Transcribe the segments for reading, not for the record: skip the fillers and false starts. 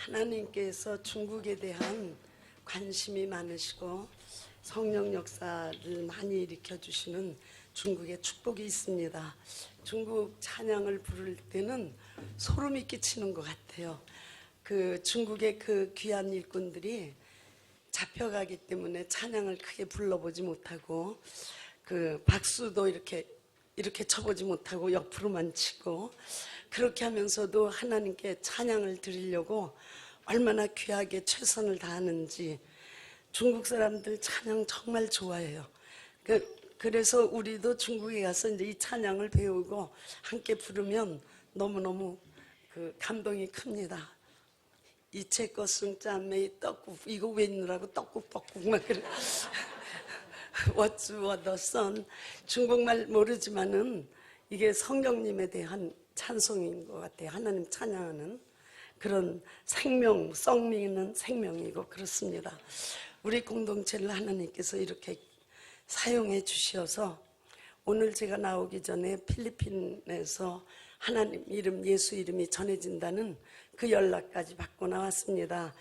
하나님께서 중국에 대한 관심이 많으시고 성령 역사를 많이 일으켜 주시는 중국에 축복이 있습니다. 중국 찬양을 부를 때는 소름이 끼치는 것 같아요. 그 중국의 그 귀한 일꾼들이 잡혀가기 때문에 찬양을 크게 불러보지 못하고 그 박수도 이렇게 쳐보지 못하고 옆으로만 치고 그렇게 하면서도 하나님께 찬양을 드리려고 얼마나 귀하게 최선을 다하는지. 중국 사람들 찬양 정말 좋아해요. 그래서 우리도 중국에 가서 이제 이 찬양을 배우고 함께 부르면 너무너무 그 감동이 큽니다. 이체 것은 짬매 떡국, 이거 왜 있느라고 떡국 막 그래. What's the sun? 중국말 모르지만은 이게 성령님에 대한 찬송인 것 같아요. 하나님 찬양하는 그런 생명, 썩미는 생명이고 그렇습니다. 우리 공동체를 하나님께서 이렇게 사용해 주셔서 오늘 제가 나오기 전에 필리핀에서 하나님 이름, 예수 이름이 전해진다는 그 연락까지 받고 나왔습니다.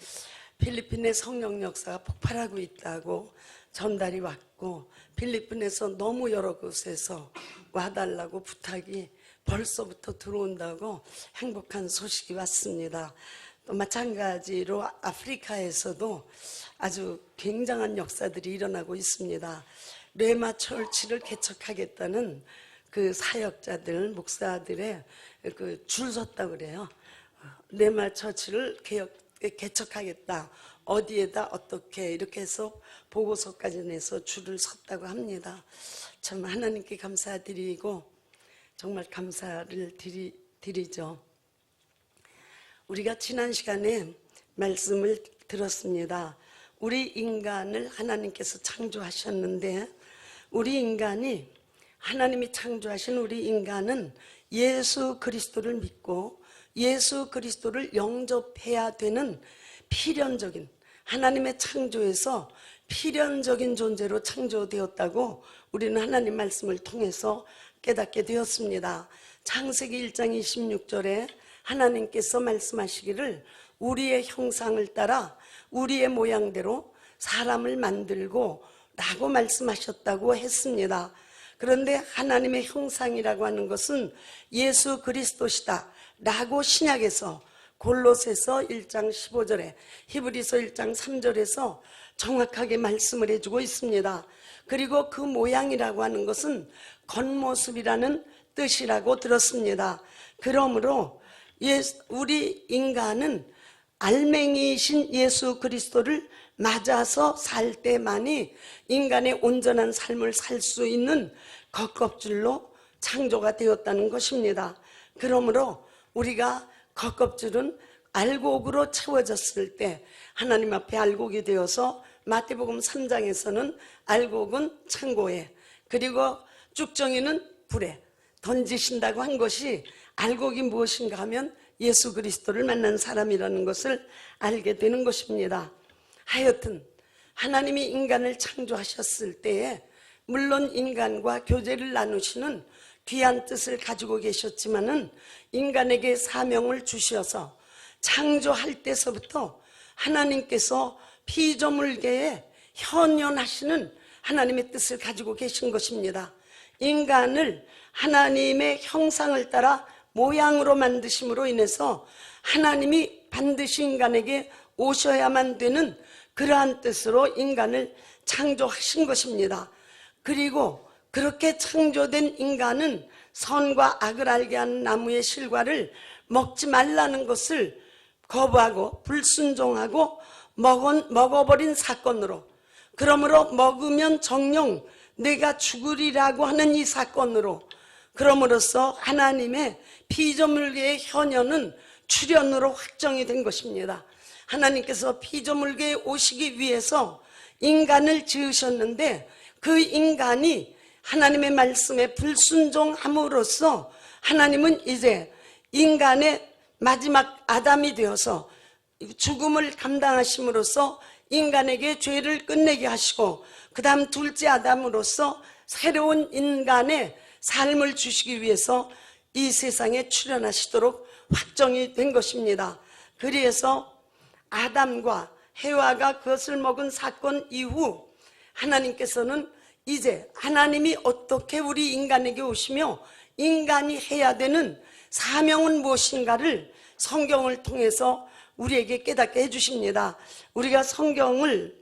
필리핀의 성령 역사가 폭발하고 있다고 전달이 왔고 필리핀에서 너무 여러 곳에서 와달라고 부탁이 벌써부터 들어온다고 행복한 소식이 왔습니다. 또 마찬가지로 아프리카에서도 아주 굉장한 역사들이 일어나고 있습니다. 레마 철치를 개척하겠다는 그 사역자들, 목사들의 그 줄 섰다 그래요. 레마 철치를 개척하겠다. 어디에다 어떻게 이렇게 해서 보고서까지 내서 줄을 섰다고 합니다. 참 하나님께 감사드리고 정말 감사를 드리죠. 우리가 지난 시간에 말씀을 들었습니다. 우리 인간을 하나님께서 창조하셨는데 우리 인간이 하나님이 창조하신 우리 인간은 예수 그리스도를 믿고 예수 그리스도를 영접해야 되는 필연적인 하나님의 창조에서 필연적인 존재로 창조되었다고 우리는 하나님 말씀을 통해서 깨닫게 되었습니다. 창세기 1장 26절에 하나님께서 말씀하시기를 우리의 형상을 따라 우리의 모양대로 사람을 만들고 라고 말씀하셨다고 했습니다. 그런데 하나님의 형상이라고 하는 것은 예수 그리스도시다 라고 신약에서 골로새서 1장 15절에 히브리서 1장 3절에서 정확하게 말씀을 해주고 있습니다. 그리고 그 모양이라고 하는 것은 겉모습이라는 뜻이라고 들었습니다. 그러므로 우리 인간은 알맹이이신 예수 그리스도를 맞아서 살 때만이 인간의 온전한 삶을 살 수 있는 겉껍질로 창조가 되었다는 것입니다. 그러므로 우리가 겉껍질은 알곡으로 채워졌을 때 하나님 앞에 알곡이 되어서 마태복음 3장에서는 알곡은 창고에 그리고 쭉정이는 불에 던지신다고 한 것이 알곡이 무엇인가 하면 예수 그리스도를 만난 사람이라는 것을 알게 되는 것입니다. 하여튼 하나님이 인간을 창조하셨을 때에 물론 인간과 교제를 나누시는 귀한 뜻을 가지고 계셨지만은 인간에게 사명을 주셔서 창조할 때서부터 하나님께서 피조물계에 현존하시는 하나님의 뜻을 가지고 계신 것입니다. 인간을 하나님의 형상을 따라 모양으로 만드심으로 인해서 하나님이 반드시 인간에게 오셔야만 되는 그러한 뜻으로 인간을 창조하신 것입니다. 그리고 그렇게 창조된 인간은 선과 악을 알게 하는 나무의 실과를 먹지 말라는 것을 거부하고 불순종하고 먹어버린 사건으로, 그러므로 먹으면 정녕 내가 죽으리라고 하는 이 사건으로, 그럼으로써 하나님의 피조물계의 현현은 출현으로 확정이 된 것입니다. 하나님께서 피조물계에 오시기 위해서 인간을 지으셨는데 그 인간이 하나님의 말씀에 불순종함으로써 하나님은 이제 인간의 마지막 아담이 되어서 죽음을 감당하심으로써 인간에게 죄를 끝내게 하시고 그 다음 둘째 아담으로서 새로운 인간의 삶을 주시기 위해서 이 세상에 출현하시도록 확정이 된 것입니다. 그래서 아담과 해와가 그것을 먹은 사건 이후 하나님께서는 이제 하나님이 어떻게 우리 인간에게 오시며 인간이 해야 되는 사명은 무엇인가를 성경을 통해서 우리에게 깨닫게 해주십니다. 우리가 성경을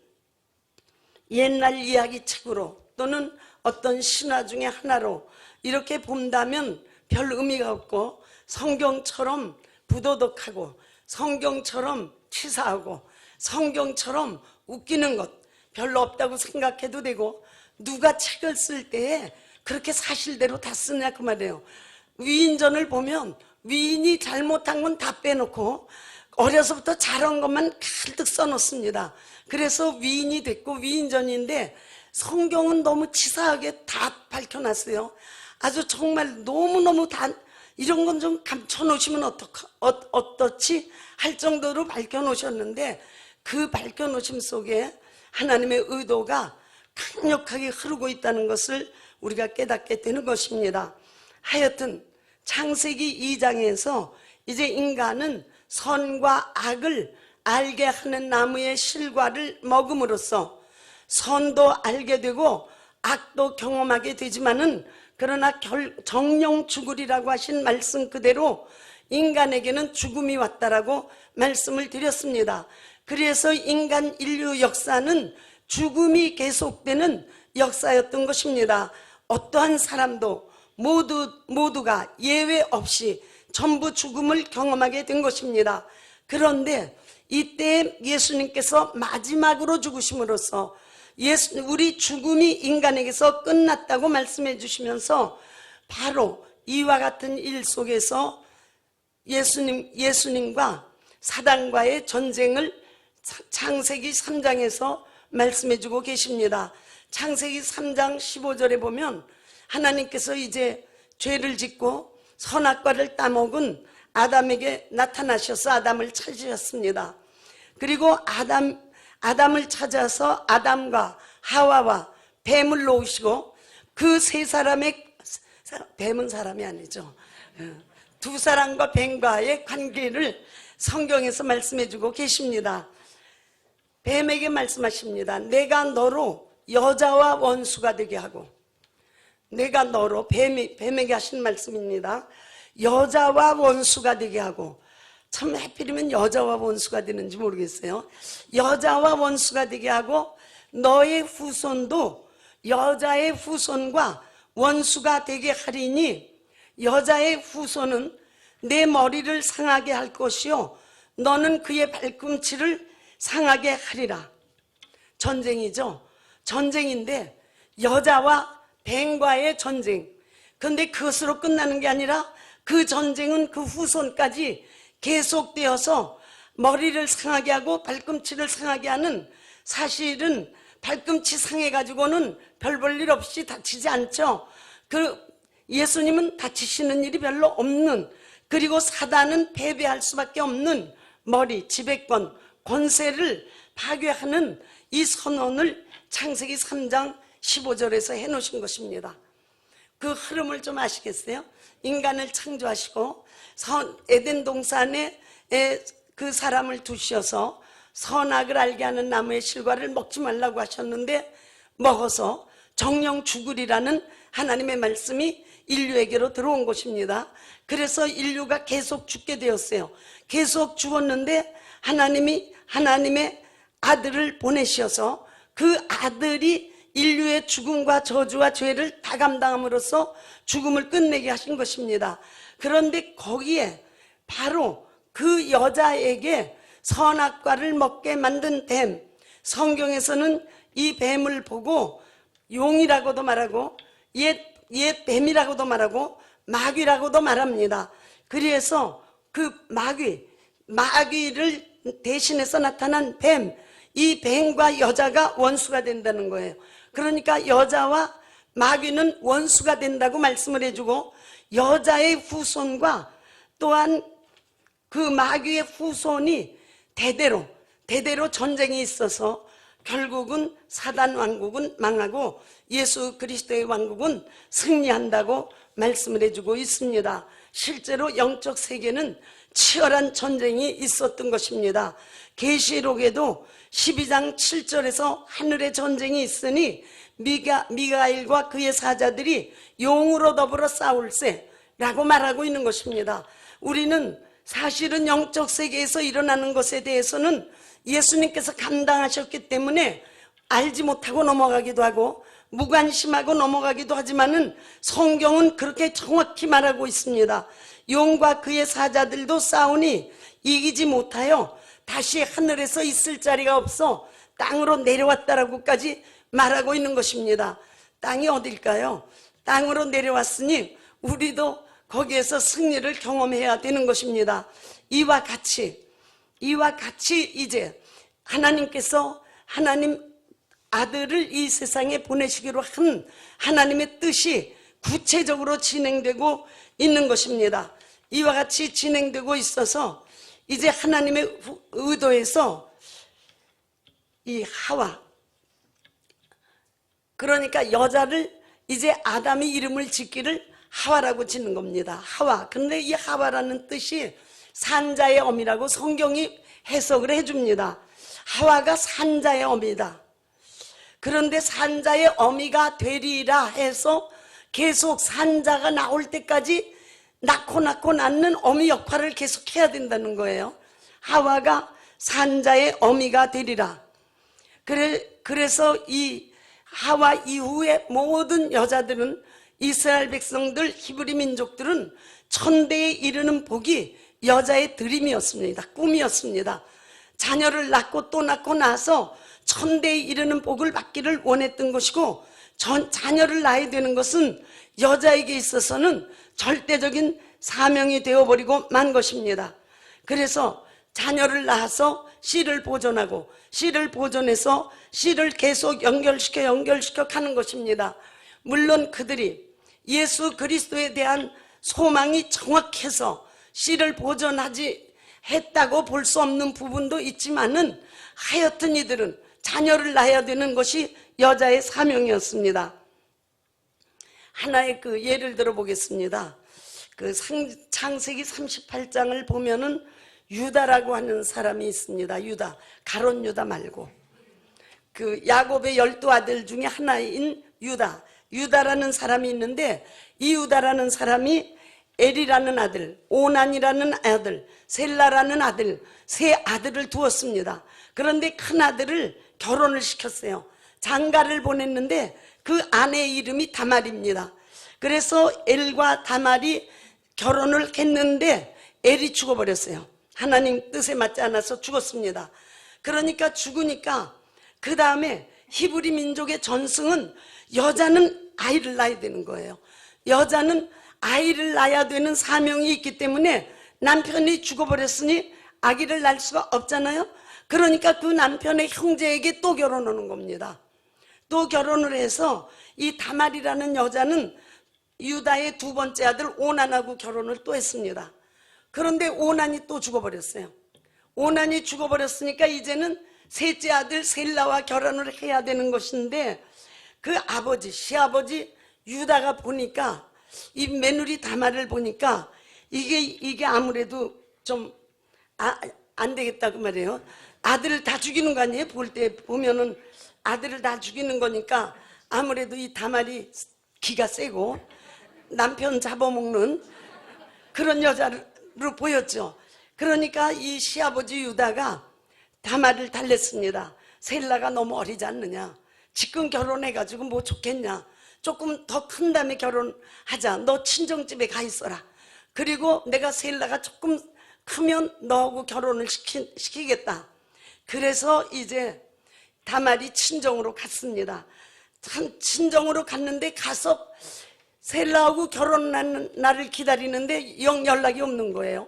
옛날 이야기책으로 또는 어떤 신화 중에 하나로 이렇게 본다면 별 의미가 없고, 성경처럼 부도덕하고 성경처럼 치사하고 성경처럼 웃기는 것 별로 없다고 생각해도 되고, 누가 책을 쓸 때에 그렇게 사실대로 다 쓰냐 그 말이에요. 위인전을 보면 위인이 잘못한 건 다 빼놓고 어려서부터 잘한 것만 가득 써놓습니다. 그래서 위인이 됐고 위인전인데, 성경은 너무 치사하게 다 밝혀놨어요. 아주 정말 너무너무 다 이런 건 좀 감춰놓으시면 어떻지 할 정도로 밝혀놓으셨는데, 그 밝혀놓으심 속에 하나님의 의도가 강력하게 흐르고 있다는 것을 우리가 깨닫게 되는 것입니다. 하여튼 창세기 2장에서 이제 인간은 선과 악을 알게 하는 나무의 실과를 먹음으로써 선도 알게 되고 악도 경험하게 되지만은, 그러나 정령 죽으리라고 하신 말씀 그대로 인간에게는 죽음이 왔다라고 말씀을 드렸습니다. 그래서 인간 인류 역사는 죽음이 계속되는 역사였던 것입니다. 어떠한 사람도 모두가 예외 없이 전부 죽음을 경험하게 된 것입니다. 그런데 이때 예수님께서 마지막으로 죽으심으로써 우리 죽음이 인간에게서 끝났다고 말씀해 주시면서, 바로 이와 같은 일 속에서 예수님과 사단과의 전쟁을 창세기 3장에서 말씀해 주고 계십니다. 창세기 3장 15절에 보면 하나님께서 이제 죄를 짓고 선악과를 따먹은 아담에게 나타나셔서 아담을 찾으셨습니다. 그리고 아담을 찾아서 아담과 하와와 뱀을 놓으시고 그 세 사람의, 뱀은 사람이 아니죠, 두 사람과 뱀과의 관계를 성경에서 말씀해 주고 계십니다. 뱀에게 말씀하십니다. 내가 너로 여자와 원수가 되게 하고, 내가 너로, 뱀에게 하신 말씀입니다. 여자와 원수가 되게 하고, 참 하필이면 여자와 원수가 되는지 모르겠어요. 여자와 원수가 되게 하고 너의 후손도 여자의 후손과 원수가 되게 하리니, 여자의 후손은 내 머리를 상하게 할 것이요 너는 그의 발꿈치를 상하게 하리라. 전쟁이죠. 전쟁인데 여자와 뱀과의 전쟁. 그런데 그것으로 끝나는 게 아니라 그 전쟁은 그 후손까지 계속되어서 머리를 상하게 하고 발꿈치를 상하게 하는, 사실은 발꿈치 상해가지고는 별 볼 일 없이 다치지 않죠. 예수님은 다치시는 일이 별로 없는, 그리고 사단은 패배할 수밖에 없는 머리, 지배권, 권세를 파괴하는 이 선언을 창세기 3장 15절에서 해놓으신 것입니다. 그 흐름을 좀 아시겠어요? 인간을 창조하시고 에덴 동산에 그 사람을 두셔서 선악을 알게 하는 나무의 실과를 먹지 말라고 하셨는데 먹어서 정령 죽으리라는 하나님의 말씀이 인류에게로 들어온 것입니다. 그래서 인류가 계속 죽게 되었어요. 계속 죽었는데 하나님의 아들을 보내셔서 그 아들이 인류의 죽음과 저주와 죄를 다 감당함으로써 죽음을 끝내게 하신 것입니다. 그런데 거기에 바로 그 여자에게 선악과를 먹게 만든 뱀, 성경에서는 이 뱀을 보고 용이라고도 말하고 옛 뱀이라고도 말하고 마귀라고도 말합니다. 그래서 그 마귀를 대신해서 나타난 뱀, 이 뱀과 여자가 원수가 된다는 거예요. 그러니까 여자와 마귀는 원수가 된다고 말씀을 해주고, 여자의 후손과 또한 그 마귀의 후손이 대대로 전쟁이 있어서 결국은 사단 왕국은 망하고 예수 그리스도의 왕국은 승리한다고 말씀을 해주고 있습니다. 실제로 영적 세계는 치열한 전쟁이 있었던 것입니다. 계시록에도 12장 7절에서 하늘의 전쟁이 있으니 미가엘과 그의 사자들이 용으로 더불어 싸울세 라고 말하고 있는 것입니다. 우리는 사실은 영적 세계에서 일어나는 것에 대해서는 예수님께서 감당하셨기 때문에 알지 못하고 넘어가기도 하고 무관심하고 넘어가기도 하지만은 성경은 그렇게 정확히 말하고 있습니다. 용과 그의 사자들도 싸우니 이기지 못하여 다시 하늘에서 있을 자리가 없어 땅으로 내려왔다라고까지 말하고 있는 것입니다. 땅이 어딜까요? 땅으로 내려왔으니 우리도 거기에서 승리를 경험해야 되는 것입니다. 이와 같이 이제 하나님께서 하나님 아들을 이 세상에 보내시기로 한 하나님의 뜻이 구체적으로 진행되고 있는 것입니다. 이와 같이 진행되고 있어서 이제 하나님의 의도에서 이 하와, 그러니까 여자를 이제 아담이 이름을 짓기를 하와라고 짓는 겁니다. 하와. 근데 이 하와라는 뜻이 산자의 어미라고 성경이 해석을 해줍니다. 하와가 산자의 어미다. 그런데 산자의 어미가 되리라 해서 계속 산자가 나올 때까지 낳고 낳는 어미 역할을 계속 해야 된다는 거예요. 하와가 산자의 어미가 되리라. 그래서 이 하와 이후에 모든 여자들은, 이스라엘 백성들, 히브리 민족들은 천대에 이르는 복이 여자의 드림이었습니다. 꿈이었습니다. 자녀를 낳고 또 낳고 나서 천대에 이르는 복을 받기를 원했던 것이고, 자녀를 낳아야 되는 것은 여자에게 있어서는 절대적인 사명이 되어버리고 만 것입니다. 그래서 자녀를 낳아서 씨를 보존하고, 씨를 보존해서 씨를 계속 연결시켜 가는 것입니다. 물론 그들이 예수 그리스도에 대한 소망이 정확해서 씨를 보존하지 했다고 볼 수 없는 부분도 있지만은 하여튼 이들은 자녀를 낳아야 되는 것이 여자의 사명이었습니다. 하나의 그 예를 들어 보겠습니다. 그 창세기 38장을 보면은 유다라고 하는 사람이 있습니다. 유다, 가롯 유다 말고 그 야곱의 12아들 중에 하나인 유다라는 사람이 있는데, 이 유다라는 사람이 엘이라는 아들, 오난이라는 아들, 셀라라는 아들, 세 아들을 두었습니다. 그런데 큰 아들을 결혼을 시켰어요. 장가를 보냈는데 그 아내의 이름이 다말입니다. 그래서 엘과 다말이 결혼을 했는데 엘이 죽어버렸어요. 하나님 뜻에 맞지 않아서 죽었습니다. 그러니까 죽으니까 그 다음에 히브리 민족의 전승은 여자는 아이를 낳아야 되는 거예요. 여자는 아이를 낳아야 되는 사명이 있기 때문에 남편이 죽어버렸으니 아기를 낳을 수가 없잖아요. 그러니까 그 남편의 형제에게 또 결혼하는 겁니다. 또 결혼을 해서 이 다말이라는 여자는 유다의 두 번째 아들 오난하고 결혼을 또 했습니다. 그런데 오난이 또 죽어버렸어요. 오난이 죽어버렸으니까 이제는 셋째 아들 셀라와 결혼을 해야 되는 것인데, 그 아버지, 시아버지 유다가 보니까, 이 며느리 다말을 보니까 이게 아무래도 좀 안 되겠다 그 말이에요. 아들을 다 죽이는 거 아니에요? 볼 때 보면은 아들을 다 죽이는 거니까 아무래도 이 다말이 기가 세고 남편 잡아먹는 그런 여자로 보였죠. 그러니까 이 시아버지 유다가 다말을 달랬습니다. 셀라가 너무 어리지 않느냐, 지금 결혼해가지고 뭐 좋겠냐, 조금 더 큰 다음에 결혼하자, 너 친정집에 가 있어라. 그리고 내가 셀라가 조금 크면 너하고 결혼을 시키겠다. 그래서 이제 다말이 친정으로 갔습니다. 친정으로 갔는데 가서 셀라하고 결혼하는 날을 기다리는데 영 연락이 없는 거예요.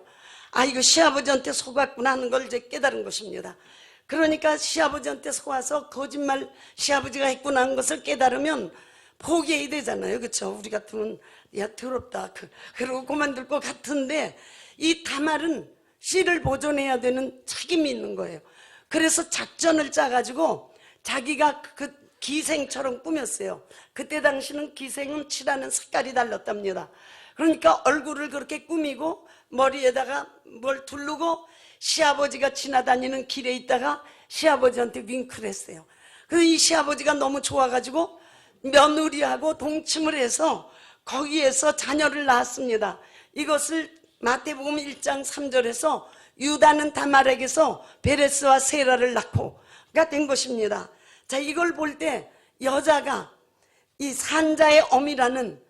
아, 이거 시아버지한테 속았구나 하는 걸 이제 깨달은 것입니다. 그러니까 시아버지한테 속아서 거짓말 시아버지가 했구나 하는 것을 깨달으면 포기해야 되잖아요. 그렇죠? 우리 같으면 야 더럽다 그러고 그만둘 것 같은데, 이 다말은 씨를 보존해야 되는 책임이 있는 거예요. 그래서 작전을 짜가지고 자기가 그 기생처럼 꾸몄어요. 그때 당시는 기생은 칠하는 색깔이 달랐답니다. 그러니까 얼굴을 그렇게 꾸미고 머리에다가 뭘 두르고 시아버지가 지나다니는 길에 있다가 시아버지한테 윙크를 했어요. 그래서 이 시아버지가 너무 좋아가지고 며느리하고 동침을 해서 거기에서 자녀를 낳았습니다. 이것을 마태복음 1장 3절에서 유다는 다말에게서 베레스와 세라를 낳고가 된 것입니다. 자, 이걸 볼 때 여자가 이 산자의 어미라는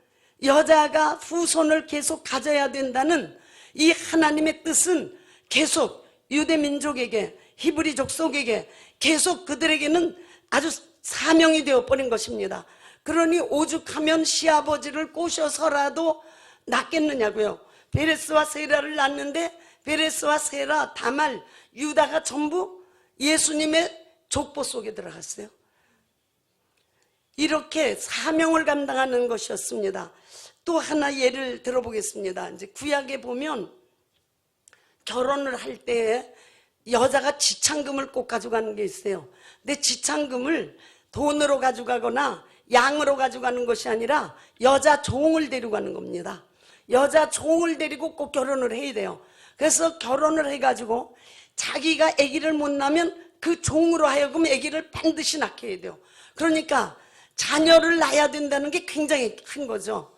여자가 후손을 계속 가져야 된다는 이 하나님의 뜻은 계속 유대 민족에게 히브리 족속에게 계속 그들에게는 아주 사명이 되어버린 것입니다. 그러니 오죽하면 시아버지를 꼬셔서라도 낳겠느냐고요. 베레스와 세라를 낳는데 베레스와 세라, 다말, 유다가 전부 예수님의 족보 속에 들어갔어요. 이렇게 사명을 감당하는 것이었습니다. 또 하나 예를 들어보겠습니다. 이제 구약에 보면 결혼을 할 때 여자가 지창금을 꼭 가져가는 게 있어요. 근데 지창금을 돈으로 가져가거나 양으로 가져가는 것이 아니라 여자 종을 데려가는 겁니다. 여자 종을 데리고 꼭 결혼을 해야 돼요. 그래서 결혼을 해가지고 자기가 아기를 못 낳으면 그 종으로 하여금 아기를 반드시 낳게 해야 돼요. 그러니까 자녀를 낳아야 된다는 게 굉장히 큰 거죠.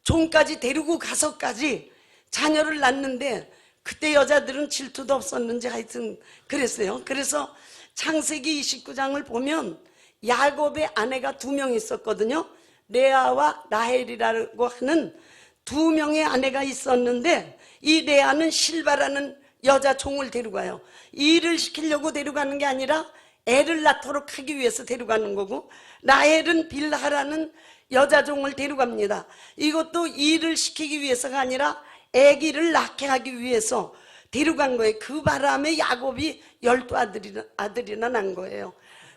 종까지 데리고 가서까지 자녀를 낳는데 그때 여자들은 질투도 없었는지 하여튼 그랬어요. 그래서 창세기 29장을 보면 야곱의 아내가 2명 있었거든요. 레아와 라헬이라고 하는 2명의 아내가 있었는데 이 레아는 실바라는 여자 종을 데려가요. 일을 시키려고 데려가는 게 아니라 애를 낳도록 하기 위해서 데려가는 거고, 라헬은 빌하라는 여자 종을 데려갑니다. 이것도 일을 시키기 위해서가 아니라 아기를 낳게 하기 위해서 데려간 거예요. 그 바람에 야곱이 12아들이나 난 거예요.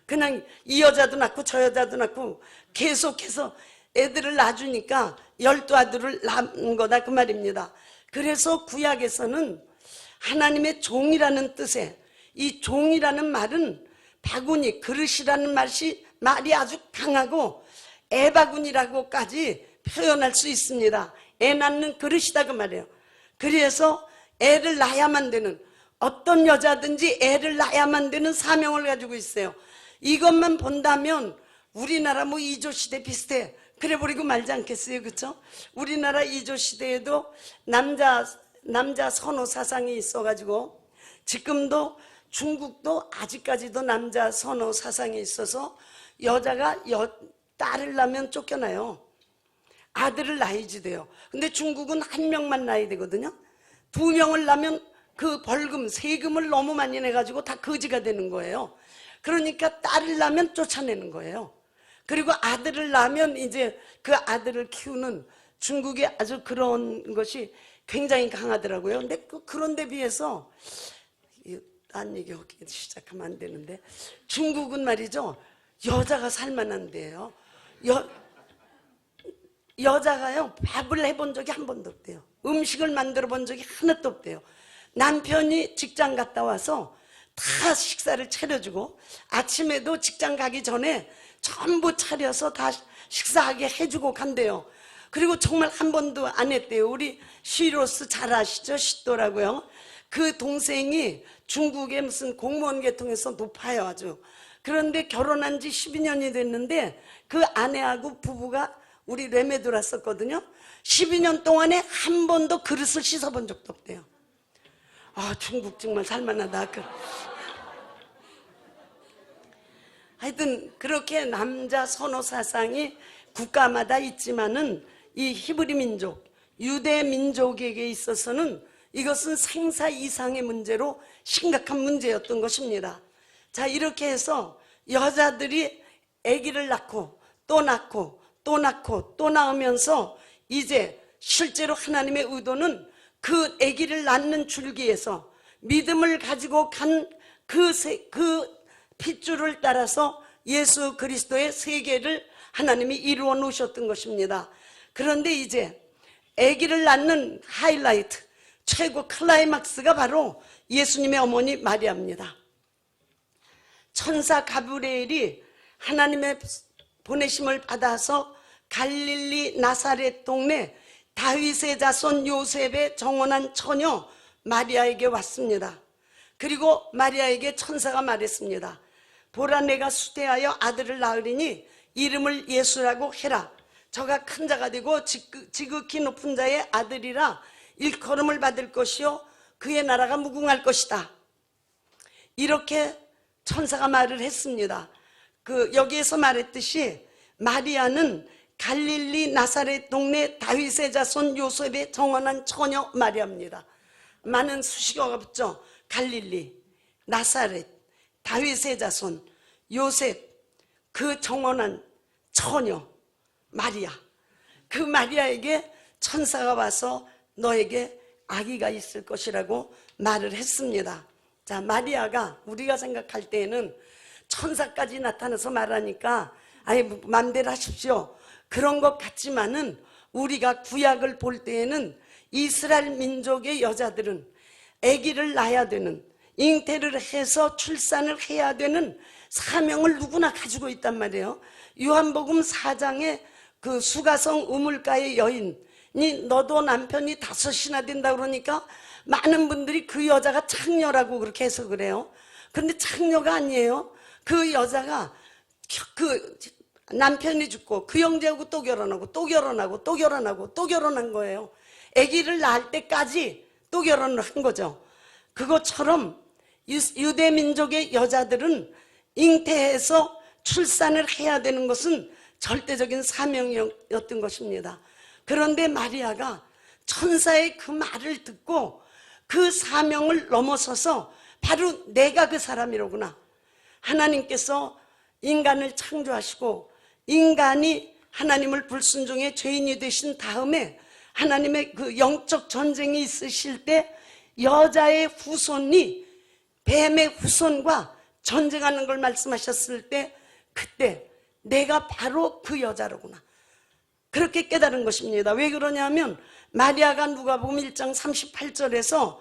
그냥 이 여자도 낳고 저 여자도 낳고 계속해서 애들을 낳아주니까 12아들을 낳은 거다 그 말입니다. 그래서 구약에서는 하나님의 종이라는 뜻에 이 종이라는 말은 바구니, 그릇이라는 말이 아주 강하고 애바구니라고까지 표현할 수 있습니다. 애 낳는 그릇이다 그 말이에요. 그래서 애를 낳아야만 되는, 어떤 여자든지 애를 낳아야만 되는 사명을 가지고 있어요. 이것만 본다면 우리나라 뭐 이조시대 비슷해 그래 버리고 말지 않겠어요, 그렇죠? 우리나라 이조시대에도 남자 선호 사상이 있어가지고 지금도 중국도 아직까지도 남자 선호 사상이 있어서 여자가 딸을 낳으면 쫓겨나요. 아들을 낳아야지 돼요. 근데 중국은 1명만 낳아야 되거든요. 2명을 낳으면 그 벌금, 세금을 너무 많이 내가지고 다 거지가 되는 거예요. 그러니까 딸을 낳으면 쫓아내는 거예요. 그리고 아들을 낳으면 이제 그 아들을 키우는 중국의 아주 그런 것이 굉장히 강하더라고요. 근데 그런데 비해서 딴 얘기 하기 시작하면 안 되는데 중국은 말이죠, 여자가 살만한데요. 여자가요 밥을 해본 적이 한 번도 없대요. 음식을 만들어 본 적이 하나도 없대요. 남편이 직장 갔다 와서 다 식사를 차려주고 아침에도 직장 가기 전에 전부 차려서 다 식사하게 해주고 간대요. 그리고 정말 한 번도 안 했대요. 우리 시로스 잘 아시죠? 시도라고요. 그 동생이 중국의 무슨 공무원 계통에서 높아요 아주. 그런데 결혼한 지 12년이 됐는데 그 아내하고 부부가 우리 렘에 들어왔었거든요. 12년 동안에 한 번도 그릇을 씻어본 적도 없대요. 아, 중국 정말 살만하다. 하여튼 그렇게 남자 선호 사상이 국가마다 있지만은 이 히브리 민족, 유대 민족에게 있어서는 이것은 생사 이상의 문제로 심각한 문제였던 것입니다. 자, 이렇게 해서 여자들이 아기를 낳고 또 낳고 또 낳고 또 낳으면서 이제 실제로 하나님의 의도는 그 아기를 낳는 줄기에서 믿음을 가지고 간 그 핏줄을 따라서 예수 그리스도의 세계를 하나님이 이루어 놓으셨던 것입니다. 그런데 이제 아기를 낳는 하이라이트, 최고 클라이막스가 바로 예수님의 어머니 마리아입니다. 천사 가브리엘이 하나님의 보내심을 받아서 갈릴리 나사렛 동네 다윗의 자손 요셉의 정혼한 처녀 마리아에게 왔습니다. 그리고 마리아에게 천사가 말했습니다. 보라, 내가 수태하여 아들을 낳으리니 이름을 예수라고 해라. 저가 큰 자가 되고 지극히 높은 자의 아들이라 일컬음을 받을 것이요 그의 나라가 무궁할 것이다. 이렇게 천사가 말을 했습니다. 여기에서 말했듯이 마리아는 갈릴리 나사렛 동네 다윗의 자손 요셉의 정혼한 처녀 마리아입니다. 많은 수식어가 붙죠. 갈릴리, 나사렛, 다윗의 자손, 요셉, 그 정혼한 처녀 마리아. 그 마리아에게 천사가 와서 너에게 아기가 있을 것이라고 말을 했습니다. 자, 마리아가 우리가 생각할 때에는 천사까지 나타나서 말하니까 아예 맘대로 하십시오 그런 것 같지만은, 우리가 구약을 볼 때에는 이스라엘 민족의 여자들은 아기를 낳아야 되는, 잉태를 해서 출산을 해야 되는 사명을 누구나 가지고 있단 말이에요. 요한복음 4장에 그 수가성 우물가의 여인이 너도 남편이 5이나 된다 그러니까 많은 분들이 그 여자가 창녀라고 그렇게 해석을 해요. 그런데 창녀가 아니에요. 그 여자가 그 남편이 죽고 그 형제하고 또 결혼하고 또 결혼하고 또 결혼하고 또 결혼한 거예요. 아기를 낳을 때까지 또 결혼을 한 거죠. 그것처럼 유대 민족의 여자들은 잉태해서 출산을 해야 되는 것은 절대적인 사명이었던 것입니다. 그런데 마리아가 천사의 그 말을 듣고 그 사명을 넘어서서 바로 내가 그 사람이로구나. 하나님께서 인간을 창조하시고 인간이 하나님을 불순종해 죄인이 되신 다음에 하나님의 그 영적 전쟁이 있으실 때 여자의 후손이 뱀의 후손과 전쟁하는 걸 말씀하셨을 때 그때 내가 바로 그 여자로구나. 그렇게 깨달은 것입니다. 왜 그러냐면 마리아가 누가복음 1장 38절에서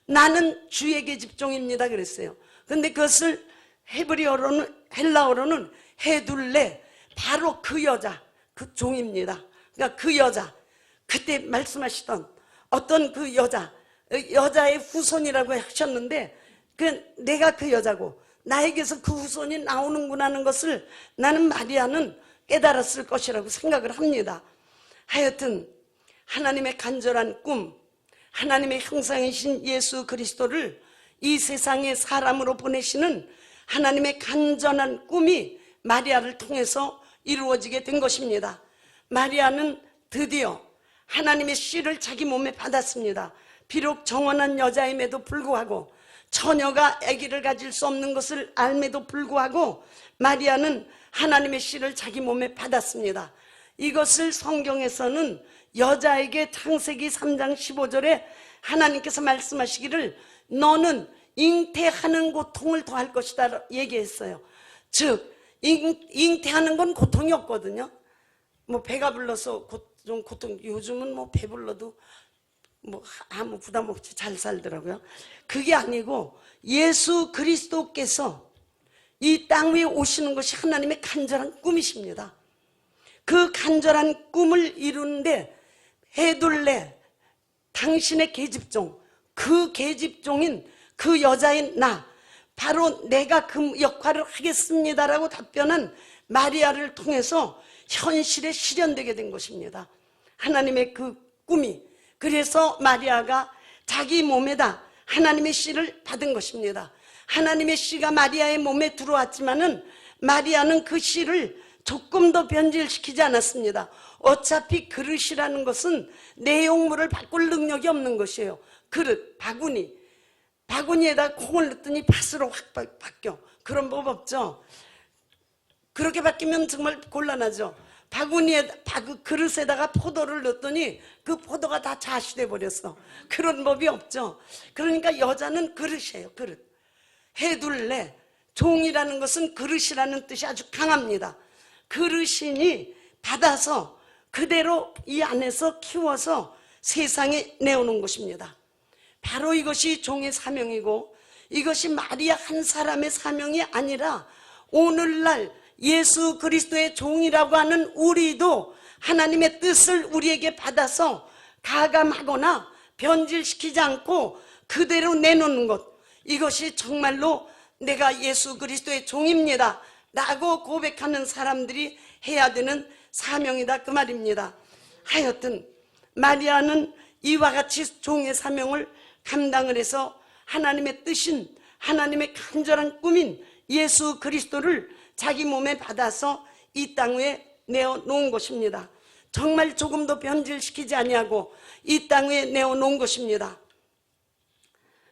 나는 주의 계집종입니다 그랬어요. 근데 그것을 헤브리어로는, 헬라어로는 헤둘레, 바로 그 여자, 그 종입니다. 그러니까 그 여자, 그때 말씀하시던 어떤 그 여자의 후손이라고 하셨는데 내가 그 여자고 나에게서 그 후손이 나오는구나 하는 것을 나는 마리아는 깨달았을 것이라고 생각을 합니다. 하여튼 하나님의 간절한 꿈, 하나님의 형상이신 예수 그리스도를 이 세상에 사람으로 보내시는 하나님의 간절한 꿈이 마리아를 통해서 이루어지게 된 것입니다. 마리아는 드디어 하나님의 씨를 자기 몸에 받았습니다. 비록 정혼한 여자임에도 불구하고, 처녀가 아기를 가질 수 없는 것을 알매도 불구하고 마리아는 하나님의 씨를 자기 몸에 받았습니다. 이것을 성경에서는 여자에게 창세기 3장 15절에 하나님께서 말씀하시기를 너는 잉태하는 고통을 더할 것이다 얘기했어요. 즉 잉태하는 건 고통이 없거든요. 뭐 배가 불러서 좀 고통, 요즘은 뭐 배불러도 뭐 아무 부담 없이 잘 살더라고요. 그게 아니고 예수 그리스도께서 이 땅 위에 오시는 것이 하나님의 간절한 꿈이십니다. 그 간절한 꿈을 이루는데 헤둘레, 당신의 계집종, 그 계집종인 그 여자인 나, 바로 내가 그 역할을 하겠습니다라고 답변한 마리아를 통해서 현실에 실현되게 된 것입니다. 하나님의 그 꿈이. 그래서 마리아가 자기 몸에다 하나님의 씨를 받은 것입니다. 하나님의 씨가 마리아의 몸에 들어왔지만은 마리아는 그 씨를 조금 더 변질시키지 않았습니다. 어차피 그릇이라는 것은 내용물을 바꿀 능력이 없는 것이에요. 그릇, 바구니에다 콩을 넣더니 팥으로 확 바뀌어. 그런 법 없죠. 그렇게 바뀌면 정말 곤란하죠. 그릇에다가 포도를 넣었더니 그 포도가 다 자시돼 버렸어. 그런 법이 없죠. 그러니까 여자는 그릇이에요. 그릇. 헤둘레, 종이라는 것은 그릇이라는 뜻이 아주 강합니다. 그릇이니 받아서 그대로 이 안에서 키워서 세상에 내오는 것입니다. 바로 이것이 종의 사명이고, 이것이 마리아 한 사람의 사명이 아니라 오늘날 예수 그리스도의 종이라고 하는 우리도 하나님의 뜻을 우리에게 받아서 가감하거나 변질시키지 않고 그대로 내놓는 것, 이것이 정말로 내가 예수 그리스도의 종입니다 라고 고백하는 사람들이 해야 되는 사명이다, 그 말입니다. 하여튼 마리아는 이와 같이 종의 사명을 감당을 해서 하나님의 뜻인, 하나님의 간절한 꿈인 예수 그리스도를 자기 몸에 받아서 이 땅 위에 내어놓은 것입니다. 정말 조금도 변질시키지 아니하고 이 땅 위에 내어놓은 것입니다.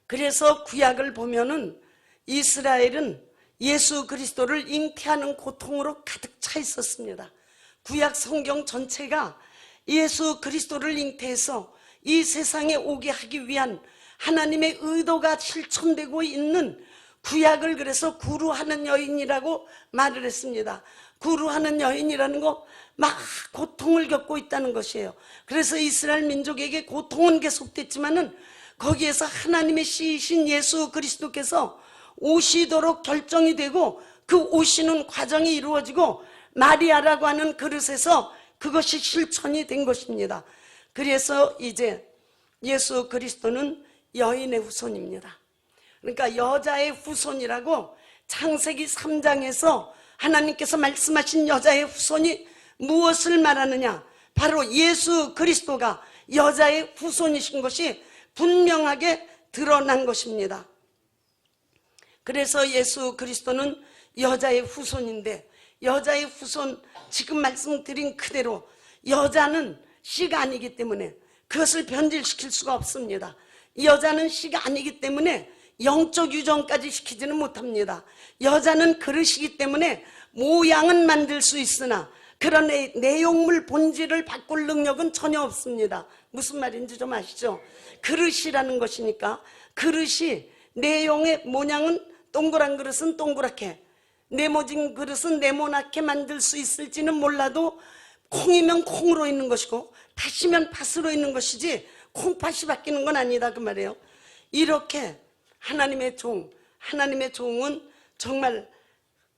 그래서 구약을 보면은 이스라엘은 예수 그리스도를 잉태하는 고통으로 가득 차 있었습니다. 구약 성경 전체가 예수 그리스도를 잉태해서 이 세상에 오게 하기 위한 하나님의 의도가 실천되고 있는 구약을 그래서 구루하는 여인이라고 말을 했습니다. 구루하는 여인이라는 거 막 고통을 겪고 있다는 것이에요. 그래서 이스라엘 민족에게 고통은 계속됐지만은 거기에서 하나님의 씨이신 예수 그리스도께서 오시도록 결정이 되고 그 오시는 과정이 이루어지고 마리아라고 하는 그릇에서 그것이 실천이 된 것입니다. 그래서 이제 예수 그리스도는 여인의 후손입니다. 그러니까 여자의 후손이라고 창세기 3장에서 하나님께서 말씀하신 여자의 후손이 무엇을 말하느냐? 바로 예수 그리스도가 여자의 후손이신 것이 분명하게 드러난 것입니다. 그래서 예수 그리스도는 여자의 후손인데, 여자의 후손, 지금 말씀드린 그대로 여자는 씨가 아니기 때문에 그것을 변질시킬 수가 없습니다. 여자는 씨가 아니기 때문에 영적 유전까지 시키지는 못합니다. 여자는 그릇이기 때문에 모양은 만들 수 있으나 그런 내용물 본질을 바꿀 능력은 전혀 없습니다. 무슨 말인지 좀 아시죠? 그릇이라는 것이니까 그릇이 내용의 모양은 동그란 그릇은 동그랗게, 네모진 그릇은 네모나게 만들 수 있을지는 몰라도 콩이면 콩으로 있는 것이고 팥이면 팥으로 있는 것이지 콩팥이 바뀌는 건 아니다, 그 말이에요. 이렇게 하나님의 종은 정말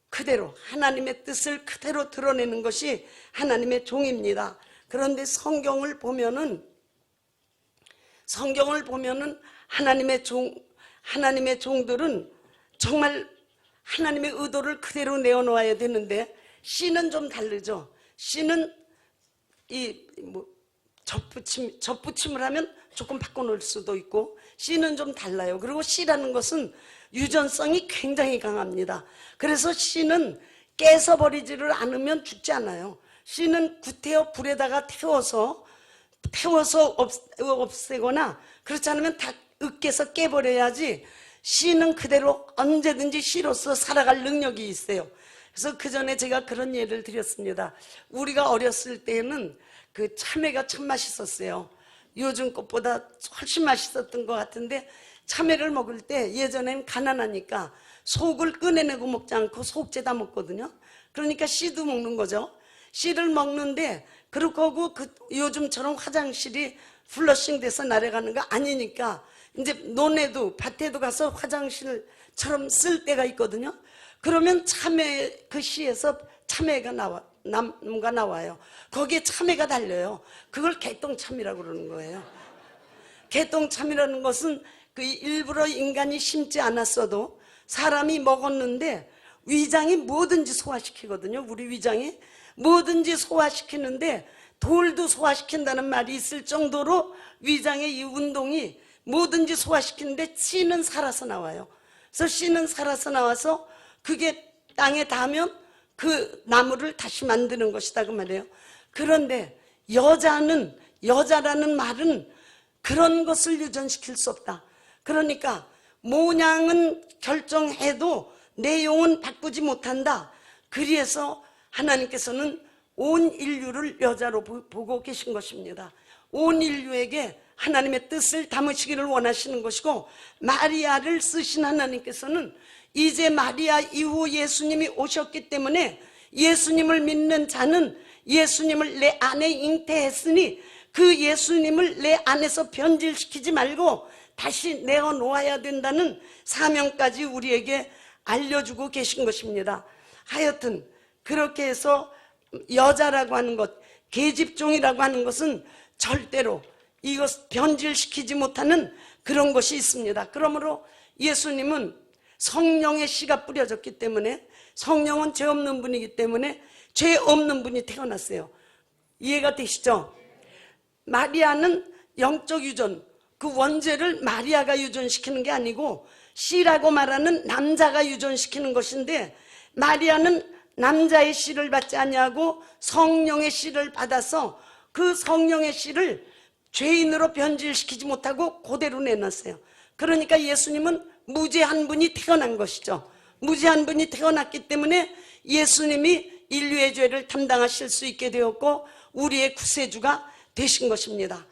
그대로 하나님의 뜻을 그대로 드러내는 것이 하나님의 종입니다. 그런데 성경을 보면은 하나님의 종들은 정말 하나님의 의도를 그대로 내어놓아야 되는데, 씨는 좀 다르죠. 씨는 접붙임을 하면 조금 바꿔놓을 수도 있고, 씨는 좀 달라요. 그리고 씨라는 것은 유전성이 굉장히 강합니다. 그래서 씨는 깨서버리지를 않으면 죽지 않아요. 씨는 구태여 불에다가 태워서 없애거나 그렇지 않으면 다 으깨서 깨버려야지 씨는 그대로 언제든지 씨로서 살아갈 능력이 있어요. 그래서 그 전에 제가 그런 예를 드렸습니다. 우리가 어렸을 때는 그 참외가 참 맛있었어요. 요즘 것보다 훨씬 맛있었던 것 같은데, 참외를 먹을 때 예전엔 가난하니까 속을 꺼내내고 먹지 않고 속죄다 먹거든요. 그러니까 씨도 먹는 거죠. 씨를 먹는데 그렇고 요즘처럼 화장실이 플러싱 돼서 날아가는 거 아니니까 이제 논에도 밭에도 가서 화장실처럼 쓸 때가 있거든요. 그러면 참외, 그 씨에서 참외가 나무가 나와요. 거기에 참외가 달려요. 그걸 개똥참이라고 그러는 거예요. 개똥참이라는 것은 그 일부러 인간이 심지 않았어도 사람이 먹었는데 위장이 뭐든지 소화시키거든요. 우리 위장이 뭐든지 소화시키는데 돌도 소화시킨다는 말이 있을 정도로 위장의 이 운동이 뭐든지 소화시키는데 씨는 살아서 나와요. 그래서 씨는 살아서 나와서 그게 땅에 닿으면 그 나무를 다시 만드는 것이다, 그 말이에요. 그런데 여자라는 말은 그런 것을 유전시킬 수 없다. 그러니까 모양은 결정해도 내용은 바꾸지 못한다. 그래서 하나님께서는 온 인류를 여자로 보고 계신 것입니다. 온 인류에게 하나님의 뜻을 담으시기를 원하시는 것이고, 마리아를 쓰신 하나님께서는 이제 마리아 이후 예수님이 오셨기 때문에 예수님을 믿는 자는 예수님을 내 안에 잉태했으니 그 예수님을 내 안에서 변질시키지 말고 다시 내어놓아야 된다는 사명까지 우리에게 알려주고 계신 것입니다. 하여튼 그렇게 해서 여자라고 하는 것, 계집종이라고 하는 것은 절대로 이것 변질시키지 못하는 그런 것이 있습니다. 그러므로 예수님은 성령의 씨가 뿌려졌기 때문에, 성령은 죄 없는 분이기 때문에 죄 없는 분이 태어났어요. 이해가 되시죠? 마리아는 영적 유전, 그 원죄를 마리아가 유전시키는 게 아니고 씨라고 말하는 남자가 유전시키는 것인데, 마리아는 남자의 씨를 받지 아니하고 성령의 씨를 받아서 그 성령의 씨를 죄인으로 변질시키지 못하고 그대로 내놨어요. 그러니까 예수님은 무죄한 분이 태어난 것이죠. 무죄한 분이 태어났기 때문에 예수님이 인류의 죄를 담당하실 수 있게 되었고 우리의 구세주가 되신 것입니다.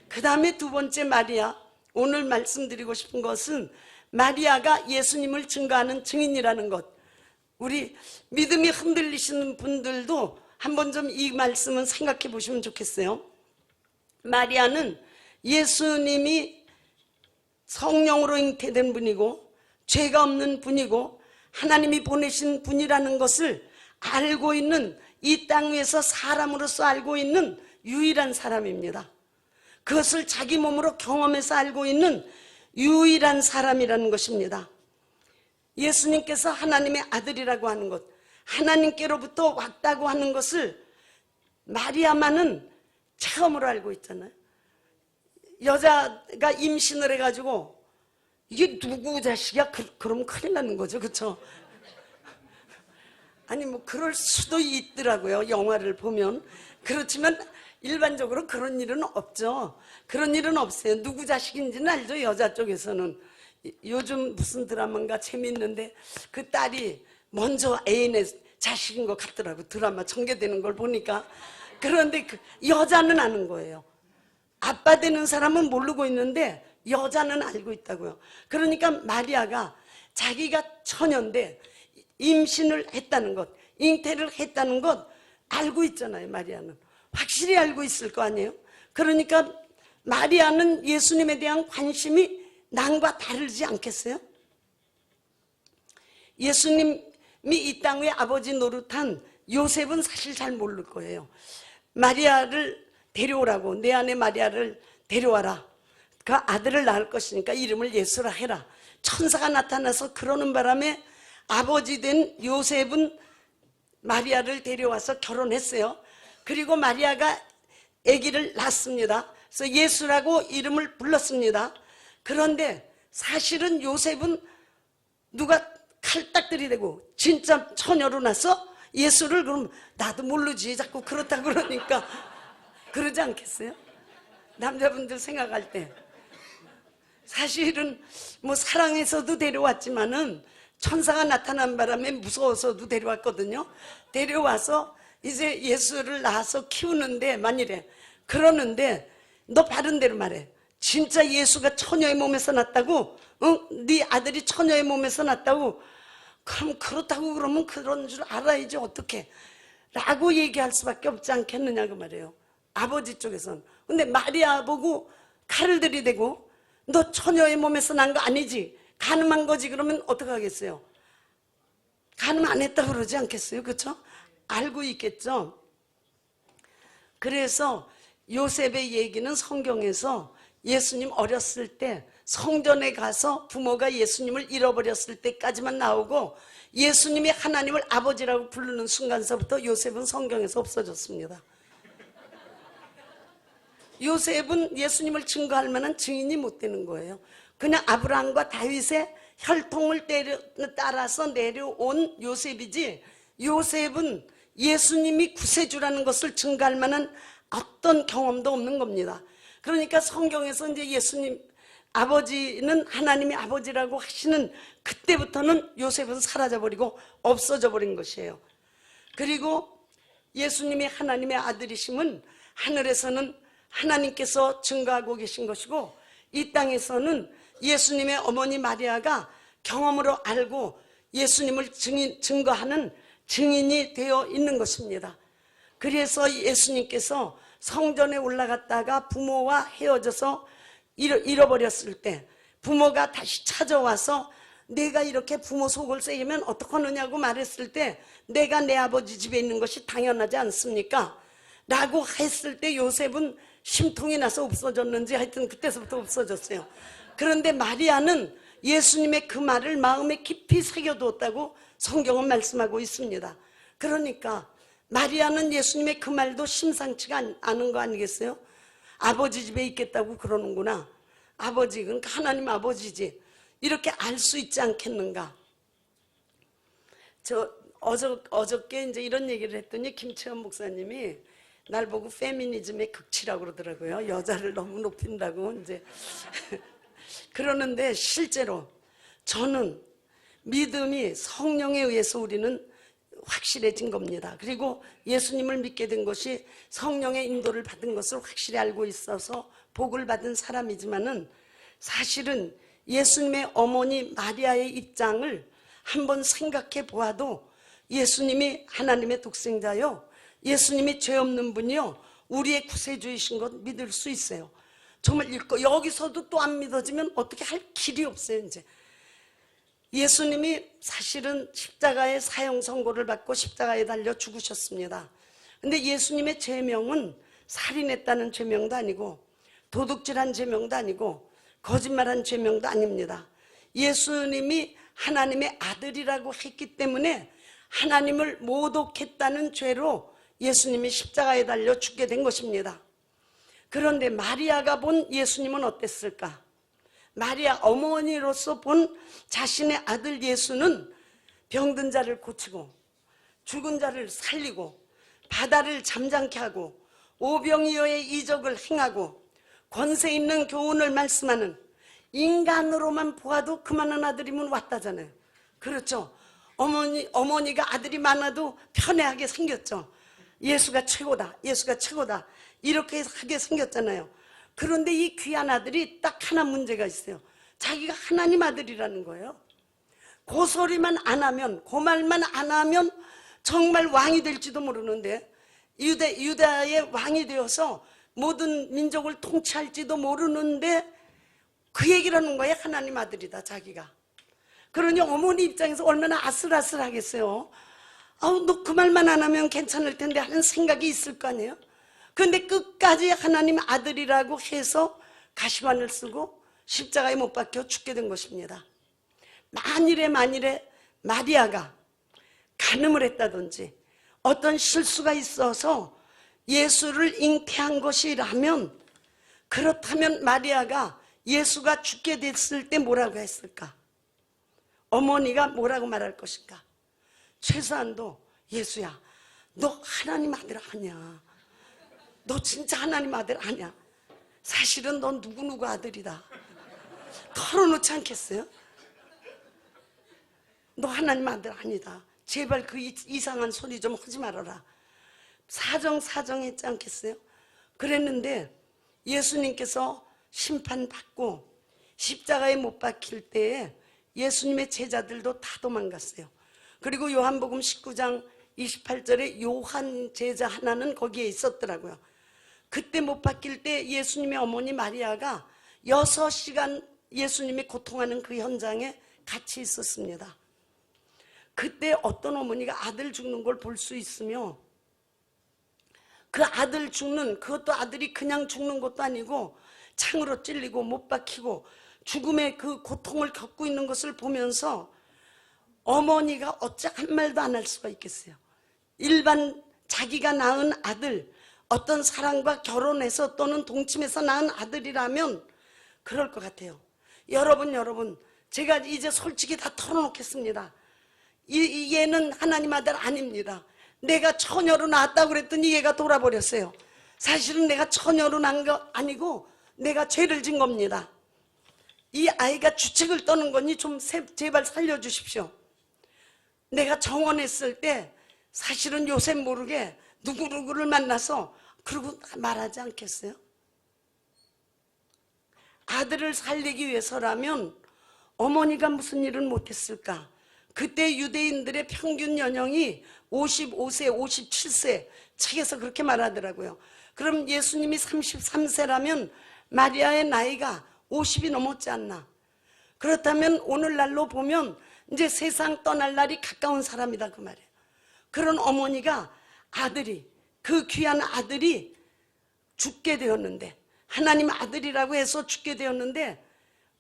그 다음에 두 번째 마리아, 오늘 말씀드리고 싶은 것은 마리아가 예수님을 증거하는 증인이라는 것. 우리 믿음이 흔들리시는 분들도 한번 좀 이 말씀은 생각해 보시면 좋겠어요. 마리아는 예수님이 성령으로 잉태된 분이고 죄가 없는 분이고 하나님이 보내신 분이라는 것을 알고 있는, 이 땅 위에서 사람으로서 알고 있는 유일한 사람입니다. 그것을 자기 몸으로 경험해서 알고 있는 유일한 사람이라는 것입니다. 예수님께서 하나님의 아들이라고 하는 것, 하나님께로부터 왔다고 하는 것을 마리아만은 처음으로 알고 있잖아요. 여자가 임신을 해가지고 이게 누구 자식이야? 그러면 큰일 나는 거죠. 그렇죠? 아니 뭐 그럴 수도 있더라고요. 영화를 보면. 그렇지만 일반적으로 그런 일은 없죠. 그런 일은 없어요. 누구 자식인지는 알죠. 여자 쪽에서는. 요즘 무슨 드라마인가 재밌는데 그 딸이 먼저 애인의 자식인 것 같더라고. 드라마 전개되는 걸 보니까. 그런데 그 여자는 아는 거예요. 아빠 되는 사람은 모르고 있는데 여자는 알고 있다고요. 그러니까 마리아가 자기가 처녀인데 임신을 했다는 것, 잉태를 했다는 것 알고 있잖아요. 마리아는 확실히 알고 있을 거 아니에요. 그러니까 마리아는 예수님에 대한 관심이 남과 다르지 않겠어요? 예수님이 이 땅 위에 아버지 노릇한 요셉은 사실 잘 모를 거예요. 마리아를 데려오라고, 내 안에 마리아를 데려와라. 그 아들을 낳을 것이니까 이름을 예수라 해라. 천사가 나타나서 그러는 바람에 아버지 된 요셉은 마리아를 데려와서 결혼했어요. 그리고 마리아가 아기를 낳습니다. 그래서 예수라고 이름을 불렀습니다. 그런데 사실은 요셉은 누가 칼딱 들이대고 진짜 처녀로 나서 예수를, 그럼 나도 모르지 자꾸 그렇다 그러니까 그러지 않겠어요? 남자분들 생각할 때 사실은 뭐 사랑해서도 데려왔지만은 천사가 나타난 바람에 무서워서도 데려왔거든요. 데려와서 이제 예수를 낳아서 키우는데 만일에 그러는데 너 바른 대로 말해. 진짜 예수가 처녀의 몸에서 났다고? 응? 네 아들이 처녀의 몸에서 났다고? 그럼 그렇다고 그러면 그런 줄 알아야지 어떻게? 라고 얘기할 수밖에 없지 않겠느냐 그 말이에요. 아버지 쪽에서는. 근데 마리아 보고 칼을 들이대고 너 처녀의 몸에서 난 거 아니지? 간음한 거지? 그러면 어떡하겠어요? 간음 안 했다 그러지 않겠어요? 그렇죠? 알고 있겠죠? 그래서 요셉의 얘기는 성경에서 예수님 어렸을 때 성전에 가서 부모가 예수님을 잃어버렸을 때까지만 나오고 예수님이 하나님을 아버지라고 부르는 순간서부터 요셉은 성경에서 없어졌습니다. 요셉은 예수님을 증거할 만한 증인이 못 되는 거예요. 그냥 아브라함과 다윗의 혈통을 따라서 내려온 요셉이지, 요셉은 예수님이 구세주라는 것을 증거할 만한 어떤 경험도 없는 겁니다. 그러니까 성경에서 이제 예수님 아버지는 하나님이 아버지라고 하시는 그때부터는 요셉은 사라져버리고 없어져 버린 것이에요. 그리고 예수님이 하나님의 아들이심은 하늘에서는 하나님께서 증거하고 계신 것이고 이 땅에서는 예수님의 어머니 마리아가 경험으로 알고 예수님을 증거하는 증인이 되어 있는 것입니다. 그래서 예수님께서 성전에 올라갔다가 부모와 헤어져서 잃어버렸을 때 부모가 다시 찾아와서 내가 이렇게 부모 속을 썩이면 어떡하느냐고 말했을 때 내가 내 아버지 집에 있는 것이 당연하지 않습니까? 라고 했을 때 요셉은 심통이 나서 없어졌는지 하여튼 그때서부터 없어졌어요. 그런데 마리아는 예수님의 그 말을 마음에 깊이 새겨두었다고 성경은 말씀하고 있습니다. 그러니까 마리아는 예수님의 그 말도 심상치가 않은 거 아니겠어요? 아버지 집에 있겠다고 그러는구나. 아버지, 그러니까 하나님 아버지지. 이렇게 알 수 있지 않겠는가? 어저께 이제 이런 얘기를 했더니 김채원 목사님이 날 보고 페미니즘의 극치라고 그러더라고요. 여자를 너무 높인다고 이제. 그러는데 실제로 저는 믿음이 성령에 의해서 우리는 확실해진 겁니다. 그리고 예수님을 믿게 된 것이 성령의 인도를 받은 것을 확실히 알고 있어서 복을 받은 사람이지만은 사실은 예수님의 어머니 마리아의 입장을 한번 생각해 보아도 예수님이 하나님의 독생자요, 예수님이 죄 없는 분이요, 우리의 구세주이신 것 믿을 수 있어요. 정말 읽고 여기서도 또 안 믿어지면 어떻게 할 길이 없어요. 이제 예수님이 사실은 십자가의 사형 선고를 받고 십자가에 달려 죽으셨습니다. 근데 예수님의 죄명은 살인했다는 죄명도 아니고 도둑질한 죄명도 아니고 거짓말한 죄명도 아닙니다. 예수님이 하나님의 아들이라고 했기 때문에 하나님을 모독했다는 죄로 예수님이 십자가에 달려 죽게 된 것입니다. 그런데 마리아가 본 예수님은 어땠을까? 마리아 어머니로서 본 자신의 아들 예수는 병든 자를 고치고 죽은 자를 살리고 바다를 잠잠케 하고 오병이어의 이적을 행하고 권세 있는 교훈을 말씀하는, 인간으로만 보아도 그만한 아들이면 왔다잖아요. 그렇죠? 어머니가 아들이 많아도 편애하게 생겼죠. 예수가 최고다, 예수가 최고다, 이렇게 하게 생겼잖아요. 그런데 이 귀한 아들이 딱 하나 문제가 있어요. 자기가 하나님 아들이라는 거예요. 그 소리만 안 하면, 그 말만 안 하면 정말 왕이 될지도 모르는데, 유다의 왕이 되어서 모든 민족을 통치할지도 모르는데 그 얘기를 하는 거예요. 하나님 아들이다, 자기가. 그러니 어머니 입장에서 얼마나 아슬아슬하겠어요. 너 그 말만 안 하면 괜찮을 텐데 하는 생각이 있을 거 아니에요. 그런데 끝까지 하나님 아들이라고 해서 가시관을 쓰고 십자가에 못 박혀 죽게 된 것입니다. 만일에 마리아가 간음을 했다든지 어떤 실수가 있어서 예수를 잉태한 것이라면, 그렇다면 마리아가 예수가 죽게 됐을 때 뭐라고 했을까? 어머니가 뭐라고 말할 것인가? 최소한도 예수야, 너 하나님 아들 아니야. 너 진짜 하나님 아들 아니야. 사실은 넌 누구누구 아들이다. 털어놓지 않겠어요? 너 하나님 아들 아니다. 제발 그 이상한 소리 좀 하지 말아라. 사정했지 않겠어요? 그랬는데 예수님께서 심판받고 십자가에 못 박힐 때에 예수님의 제자들도 다 도망갔어요. 그리고 요한복음 19장 28절에 요한 제자 하나는 거기에 있었더라고요. 그때 못 박힐 때 예수님의 어머니 마리아가 6시간 예수님이 고통하는 그 현장에 같이 있었습니다. 그때 어떤 어머니가 아들 죽는 걸 볼 수 있으며, 그 아들 죽는, 그것도 아들이 그냥 죽는 것도 아니고 창으로 찔리고 못 박히고 죽음의 그 고통을 겪고 있는 것을 보면서 어머니가 어찌 한 말도 안 할 수가 있겠어요. 일반 자기가 낳은 아들, 어떤 사람과 결혼해서 또는 동침해서 낳은 아들이라면 그럴 것 같아요. 여러분, 제가 이제 솔직히 다 털어놓겠습니다. 얘는 하나님 아들 아닙니다. 내가 처녀로 낳았다고 그랬더니 얘가 돌아버렸어요. 사실은 내가 처녀로 낳은 거 아니고 내가 죄를 진 겁니다. 이 아이가 주책을 떠는 거니 좀 제발 살려주십시오. 내가 정원했을 때 사실은 요새 모르게 누구누구를 만나서 그러고 말하지 않겠어요? 아들을 살리기 위해서라면 어머니가 무슨 일을 못했을까? 그때 유대인들의 평균 연령이 55세, 57세, 책에서 그렇게 말하더라고요. 그럼 예수님이 33세라면 마리아의 나이가 50이 넘었지 않나? 그렇다면 오늘날로 보면 이제 세상 떠날 날이 가까운 사람이다, 그 말이에요. 그런 어머니가 아들이, 그 귀한 아들이 죽게 되었는데, 하나님 아들이라고 해서 죽게 되었는데,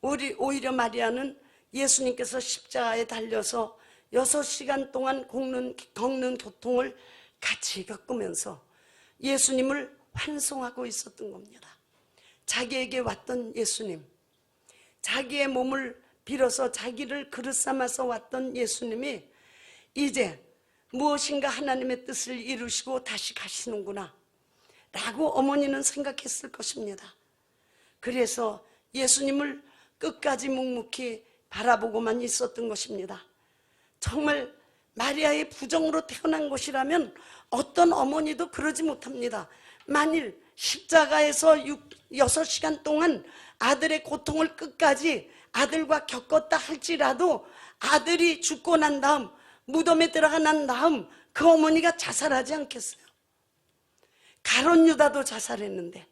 오히려 마리아는 예수님께서 십자가에 달려서 6시간 동안 겪는 고통을 같이 겪으면서 예수님을 환송하고 있었던 겁니다. 자기에게 왔던 예수님, 자기의 몸을 빌어서 자기를 그릇 삼아서 왔던 예수님이 이제 무엇인가 하나님의 뜻을 이루시고 다시 가시는구나 라고 어머니는 생각했을 것입니다. 그래서 예수님을 끝까지 묵묵히 바라보고만 있었던 것입니다. 정말 마리아의 부정으로 태어난 것이라면 어떤 어머니도 그러지 못합니다. 만일 십자가에서 6시간 동안 아들의 고통을 끝까지 아들과 겪었다 할지라도 아들이 죽고 난 다음, 무덤에 들어가 난 다음 그 어머니가 자살하지 않겠어요? 가룟 유다도 자살했는데,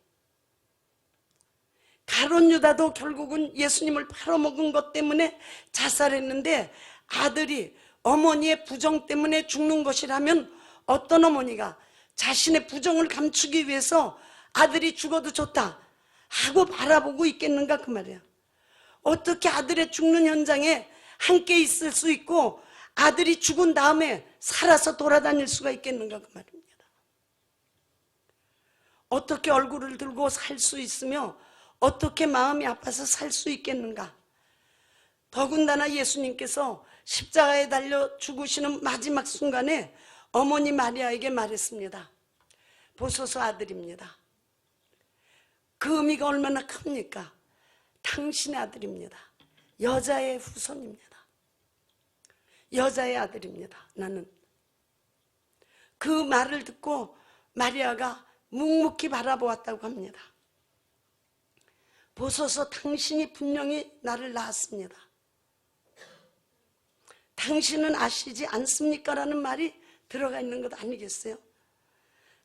가룟 유다도 결국은 예수님을 팔아먹은 것 때문에 자살했는데, 아들이 어머니의 부정 때문에 죽는 것이라면 어떤 어머니가 자신의 부정을 감추기 위해서 아들이 죽어도 좋다 하고 바라보고 있겠는가 그 말이에요. 어떻게 아들의 죽는 현장에 함께 있을 수 있고 아들이 죽은 다음에 살아서 돌아다닐 수가 있겠는가 그 말입니다. 어떻게 얼굴을 들고 살 수 있으며 어떻게 마음이 아파서 살 수 있겠는가. 더군다나 예수님께서 십자가에 달려 죽으시는 마지막 순간에 어머니 마리아에게 말했습니다. 보소서 아들입니다. 그 의미가 얼마나 큽니까? 당신의 아들입니다. 여자의 후손입니다. 여자의 아들입니다. 나는. 그 말을 듣고 마리아가 묵묵히 바라보았다고 합니다. 보소서 당신이 분명히 나를 낳았습니다. 당신은 아시지 않습니까? 라는 말이 들어가 있는 것 아니겠어요?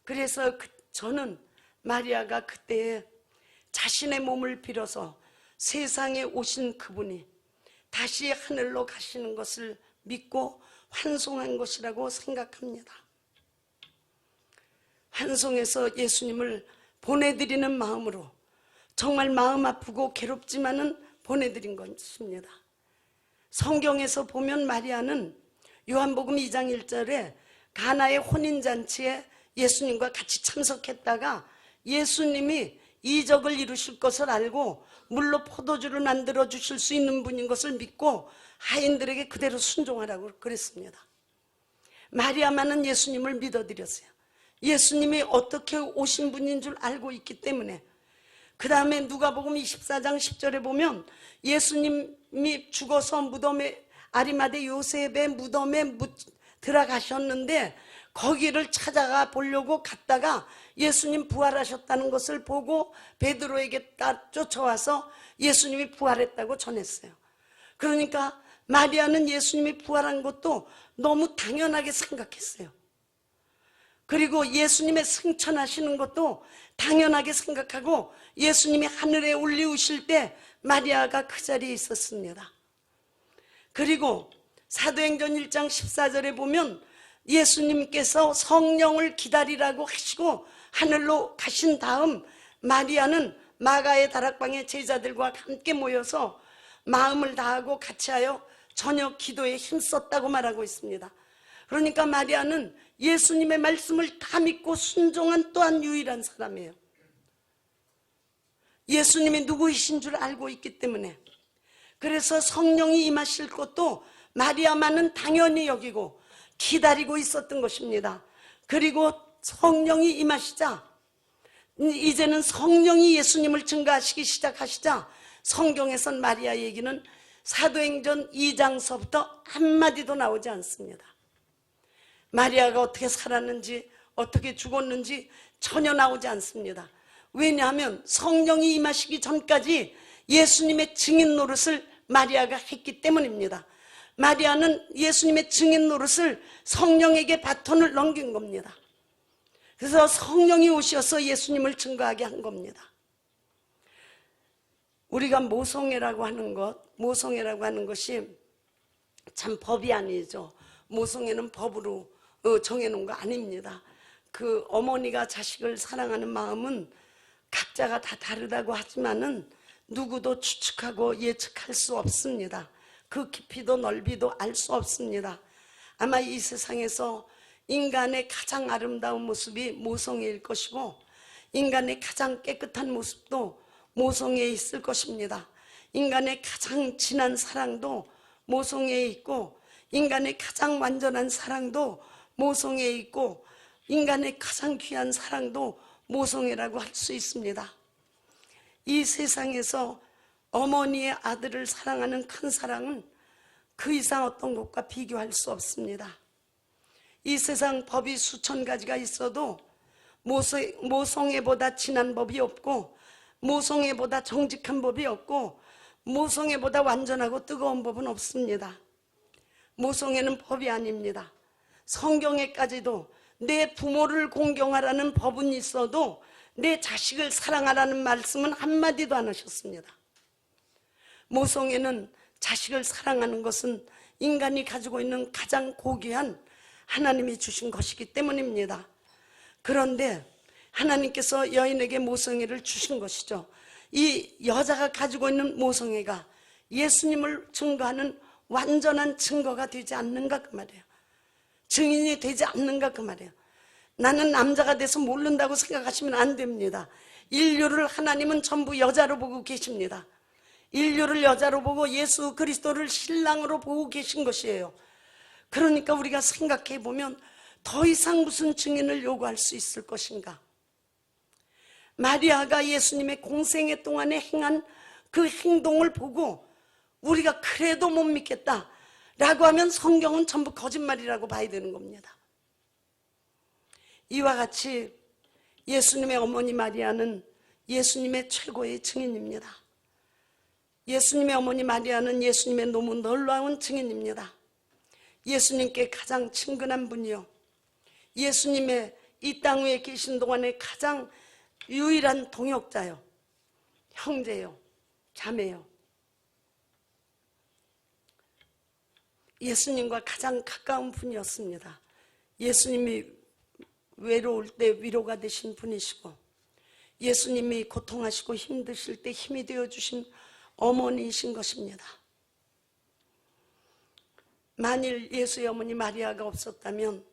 그래서 저는 마리아가 그때에 자신의 몸을 빌어서 세상에 오신 그분이 다시 하늘로 가시는 것을 믿고 환송한 것이라고 생각합니다. 환송해서 예수님을 보내드리는 마음으로 정말 마음 아프고 괴롭지만은 보내드린 것입니다. 성경에서 보면 마리아는 요한복음 2장 1절에 가나의 혼인잔치에 예수님과 같이 참석했다가 예수님이 이적을 이루실 것을 알고 물로 포도주를 만들어 주실 수 있는 분인 것을 믿고 하인들에게 그대로 순종하라고 그랬습니다. 마리아만은 예수님을 믿어드렸어요. 예수님이 어떻게 오신 분인 줄 알고 있기 때문에. 그 다음에 누가복음 24장 10절에 보면 예수님이 죽어서 무덤에 아리마대 요셉의 무덤에 들어가셨는데 거기를 찾아가 보려고 갔다가 예수님 부활하셨다는 것을 보고 베드로에게 쫓아와서 예수님이 부활했다고 전했어요. 그러니까 마리아는 예수님이 부활한 것도 너무 당연하게 생각했어요. 그리고 예수님의 승천하시는 것도 당연하게 생각하고 예수님이 하늘에 올리우실 때 마리아가 그 자리에 있었습니다. 그리고 사도행전 1장 14절에 보면 예수님께서 성령을 기다리라고 하시고 하늘로 가신 다음 마리아는 마가의 다락방에 제자들과 함께 모여서 마음을 다하고 같이하여 저녁 기도에 힘썼다고 말하고 있습니다. 그러니까 마리아는 예수님의 말씀을 다 믿고 순종한 또한 유일한 사람이에요. 예수님이 누구이신 줄 알고 있기 때문에. 그래서 성령이 임하실 것도 마리아만은 당연히 여기고 기다리고 있었던 것입니다. 그리고 성령이 임하시자 이제는 성령이 예수님을 증거하시기 시작하시자 성경에선 마리아 얘기는 사도행전 2장서부터 한마디도 나오지 않습니다. 마리아가 어떻게 살았는지 어떻게 죽었는지 전혀 나오지 않습니다. 왜냐하면 성령이 임하시기 전까지 예수님의 증인 노릇을 마리아가 했기 때문입니다. 마리아는 예수님의 증인 노릇을 성령에게 바톤을 넘긴 겁니다. 그래서 성령이 오셔서 예수님을 증거하게 한 겁니다. 우리가 모성애라고 하는 것이 참 법이 아니죠. 모성애는 법으로 정해놓은 거 아닙니다. 그 어머니가 자식을 사랑하는 마음은 각자가 다 다르다고 하지만은 누구도 추측하고 예측할 수 없습니다. 그 깊이도 넓이도 알 수 없습니다. 아마 이 세상에서 인간의 가장 아름다운 모습이 모성애일 것이고, 인간의 가장 깨끗한 모습도 모성애에 있을 것입니다. 인간의 가장 진한 사랑도 모성애에 있고, 인간의 가장 완전한 사랑도 모성애에 있고, 인간의 가장 귀한 사랑도 모성애라고 할 수 있습니다. 이 세상에서 어머니의 아들을 사랑하는 큰 사랑은 그 이상 어떤 것과 비교할 수 없습니다. 이 세상 법이 수천 가지가 있어도 모성애보다 진한 법이 없고, 모성애보다 정직한 법이 없고, 모성애보다 완전하고 뜨거운 법은 없습니다. 모성애는 법이 아닙니다. 성경에까지도 내 부모를 공경하라는 법은 있어도 내 자식을 사랑하라는 말씀은 한마디도 안 하셨습니다. 모성애는 자식을 사랑하는 것은 인간이 가지고 있는 가장 고귀한 하나님이 주신 것이기 때문입니다. 그런데 하나님께서 여인에게 모성애를 주신 것이죠. 이 여자가 가지고 있는 모성애가 예수님을 증거하는 완전한 증거가 되지 않는가 그 말이에요. 증인이 되지 않는가 그 말이에요. 나는 남자가 돼서 모른다고 생각하시면 안 됩니다. 인류를 하나님은 전부 여자로 보고 계십니다. 인류를 여자로 보고 예수 그리스도를 신랑으로 보고 계신 것이에요. 그러니까 우리가 생각해 보면 더 이상 무슨 증인을 요구할 수 있을 것인가? 마리아가 예수님의 공생애 동안에 행한 그 행동을 보고 우리가 그래도 못 믿겠다 라고 하면 성경은 전부 거짓말이라고 봐야 되는 겁니다. 이와 같이 예수님의 어머니 마리아는 예수님의 최고의 증인입니다. 예수님의 어머니 마리아는 예수님의 너무 놀라운 증인입니다. 예수님께 가장 친근한 분이요, 예수님의 이 땅 위에 계신 동안에 가장 유일한 동역자요, 형제요, 자매요, 예수님과 가장 가까운 분이었습니다. 예수님이 외로울 때 위로가 되신 분이시고, 예수님이 고통하시고 힘드실 때 힘이 되어주신 어머니이신 것입니다. 만일 예수의 어머니 마리아가 없었다면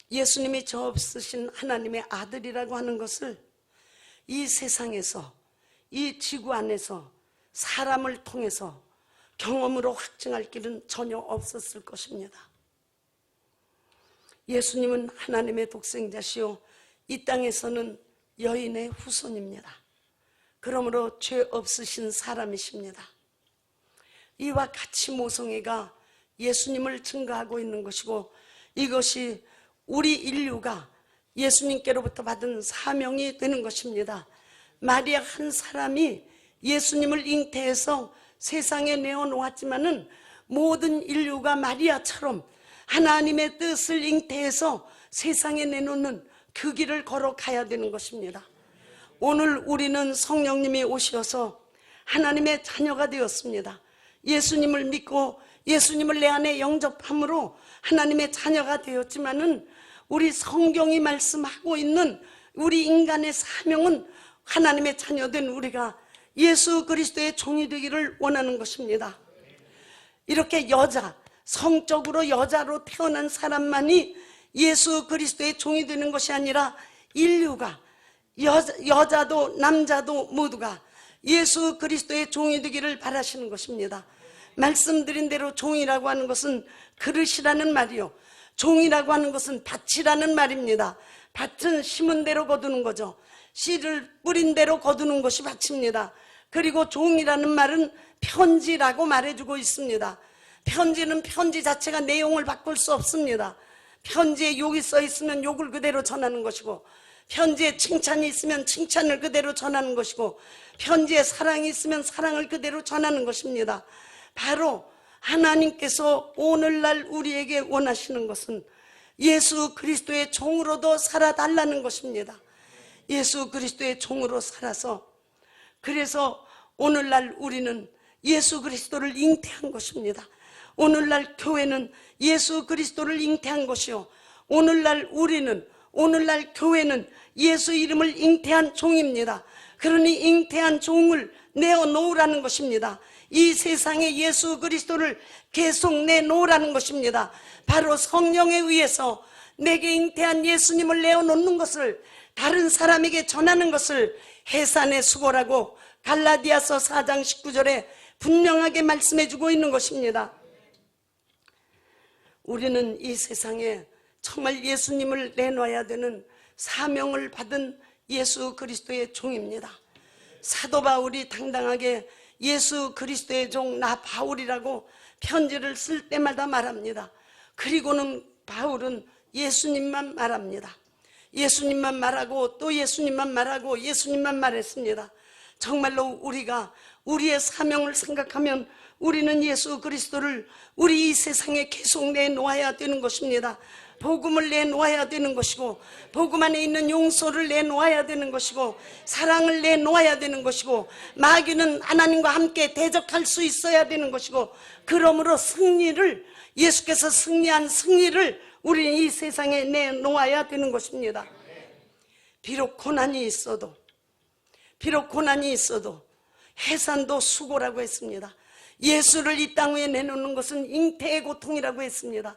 예수님이 저 없으신 하나님의 아들이라고 하는 것을 이 세상에서, 이 지구 안에서 사람을 통해서 경험으로 확증할 길은 전혀 없었을 것입니다. 예수님은 하나님의 독생자시요 이 땅에서는 여인의 후손입니다. 그러므로 죄 없으신 사람이십니다. 이와 같이 모성애가 예수님을 증거하고 있는 것이고, 이것이 우리 인류가 예수님께로부터 받은 사명이 되는 것입니다. 마리아 한 사람이 예수님을 잉태해서 세상에 내어놓았지만은 모든 인류가 마리아처럼 하나님의 뜻을 잉태해서 세상에 내놓는 그 길을 걸어가야 되는 것입니다. 오늘 우리는 성령님이 오셔서 하나님의 자녀가 되었습니다. 예수님을 믿고 예수님을 내 안에 영접함으로 하나님의 자녀가 되었지만은 우리 성경이 말씀하고 있는 우리 인간의 사명은 하나님의 자녀된 우리가 예수 그리스도의 종이 되기를 원하는 것입니다. 이렇게 성적으로 여자로 태어난 사람만이 예수 그리스도의 종이 되는 것이 아니라 인류가 여자도 남자도 모두가 예수 그리스도의 종이 되기를 바라시는 것입니다. 말씀드린 대로 종이라고 하는 것은 그릇이라는 말이요, 종이라고 하는 것은 밭이라는 말입니다. 밭은 심은 대로 거두는 거죠. 씨를 뿌린 대로 거두는 것이 밭입니다. 그리고 종이라는 말은 편지라고 말해주고 있습니다. 편지는 편지 자체가 내용을 바꿀 수 없습니다. 편지에 욕이 써 있으면 욕을 그대로 전하는 것이고, 편지에 칭찬이 있으면 칭찬을 그대로 전하는 것이고, 편지에 사랑이 있으면 사랑을 그대로 전하는 것입니다. 바로 하나님께서 오늘날 우리에게 원하시는 것은 예수 그리스도의 종으로도 살아달라는 것입니다. 예수 그리스도의 종으로 살아서, 그래서 오늘날 우리는 예수 그리스도를 잉태한 것입니다. 오늘날 교회는 예수 그리스도를 잉태한 것이요, 오늘날 교회는 예수 이름을 잉태한 종입니다. 그러니 잉태한 종을 내어놓으라는 것입니다. 이 세상에 예수 그리스도를 계속 내놓으라는 것입니다. 바로 성령에 의해서 내게 잉태한 예수님을 내어놓는 것을, 다른 사람에게 전하는 것을 해산의 수고라고 갈라디아서 4장 19절에 분명하게 말씀해 주고 있는 것입니다. 우리는 이 세상에 정말 예수님을 내놔야 되는 사명을 받은 예수 그리스도의 종입니다. 사도 바울이 당당하게 예수 그리스도의 종 나 바울이라고 편지를 쓸 때마다 말합니다. 그리고는 바울은 예수님만 말합니다. 예수님만 말하고 또 예수님만 말하고 예수님만 말했습니다. 정말로 우리가 우리의 사명을 생각하면 우리는 예수 그리스도를 우리 이 세상에 계속 내놓아야 되는 것입니다. 복음을 내놓아야 되는 것이고, 복음 안에 있는 용서를 내놓아야 되는 것이고, 사랑을 내놓아야 되는 것이고, 마귀는 하나님과 함께 대적할 수 있어야 되는 것이고, 그러므로 승리를, 예수께서 승리한 승리를 우리는 이 세상에 내놓아야 되는 것입니다. 비록 고난이 있어도 해산도 수고라고 했습니다. 예수를 이 땅 위에 내놓는 것은 잉태의 고통이라고 했습니다.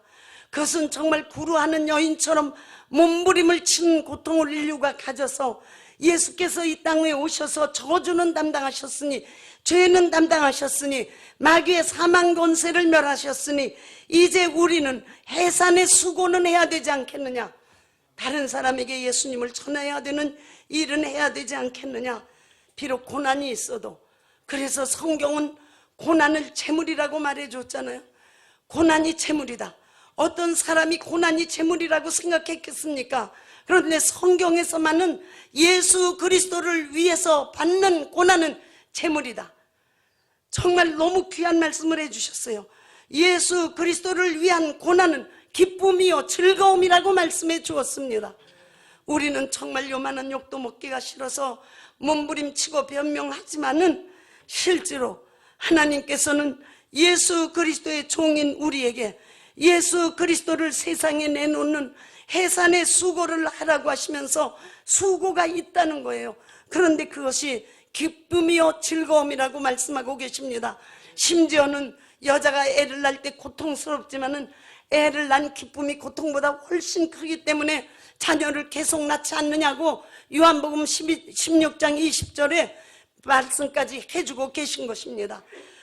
그것은 정말 구루하는 여인처럼 몸부림을 치는 고통을 인류가 가져서 예수께서 이 땅 위에 오셔서 저주는 담당하셨으니, 죄는 담당하셨으니, 마귀의 사망 권세를 멸하셨으니, 이제 우리는 해산의 수고는 해야 되지 않겠느냐? 다른 사람에게 예수님을 전해야 되는 일은 해야 되지 않겠느냐? 비록 고난이 있어도. 그래서 성경은 고난을 재물이라고 말해줬잖아요. 고난이 재물이다. 어떤 사람이 고난이 재물이라고 생각했겠습니까? 그런데 성경에서만은 예수 그리스도를 위해서 받는 고난은 재물이다. 정말 너무 귀한 말씀을 해주셨어요. 예수 그리스도를 위한 고난은 기쁨이요 즐거움이라고 말씀해 주었습니다. 우리는 정말 요만한 욕도 먹기가 싫어서 몸부림치고 변명하지만은 실제로 하나님께서는 예수 그리스도의 종인 우리에게 예수 그리스도를 세상에 내놓는 해산의 수고를 하라고 하시면서 수고가 있다는 거예요. 그런데 그것이 기쁨이요 즐거움이라고 말씀하고 계십니다. 심지어는 여자가 애를 낳을 때 고통스럽지만은 애를 낳은 기쁨이 고통보다 훨씬 크기 때문에 자녀를 계속 낳지 않느냐고 요한복음 16장 20절에 말씀까지 해주고 계신 것입니다.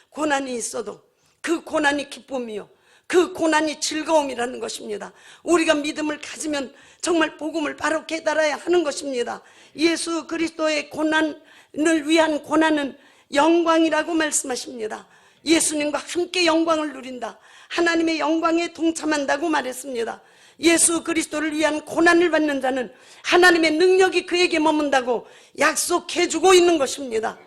고난이 있어도 그 고난이 기쁨이요 그 고난이 즐거움이라는 것입니다. 우리가 믿음을 가지면 정말 복음을 바로 깨달아야 하는 것입니다. 예수 그리스도의 고난을 위한 고난은 영광이라고 말씀하십니다. 예수님과 함께 영광을 누린다. 하나님의 영광에 동참한다고 말했습니다. 예수 그리스도를 위한 고난을 받는 자는 하나님의 능력이 그에게 머문다고 약속해주고 있는 것입니다.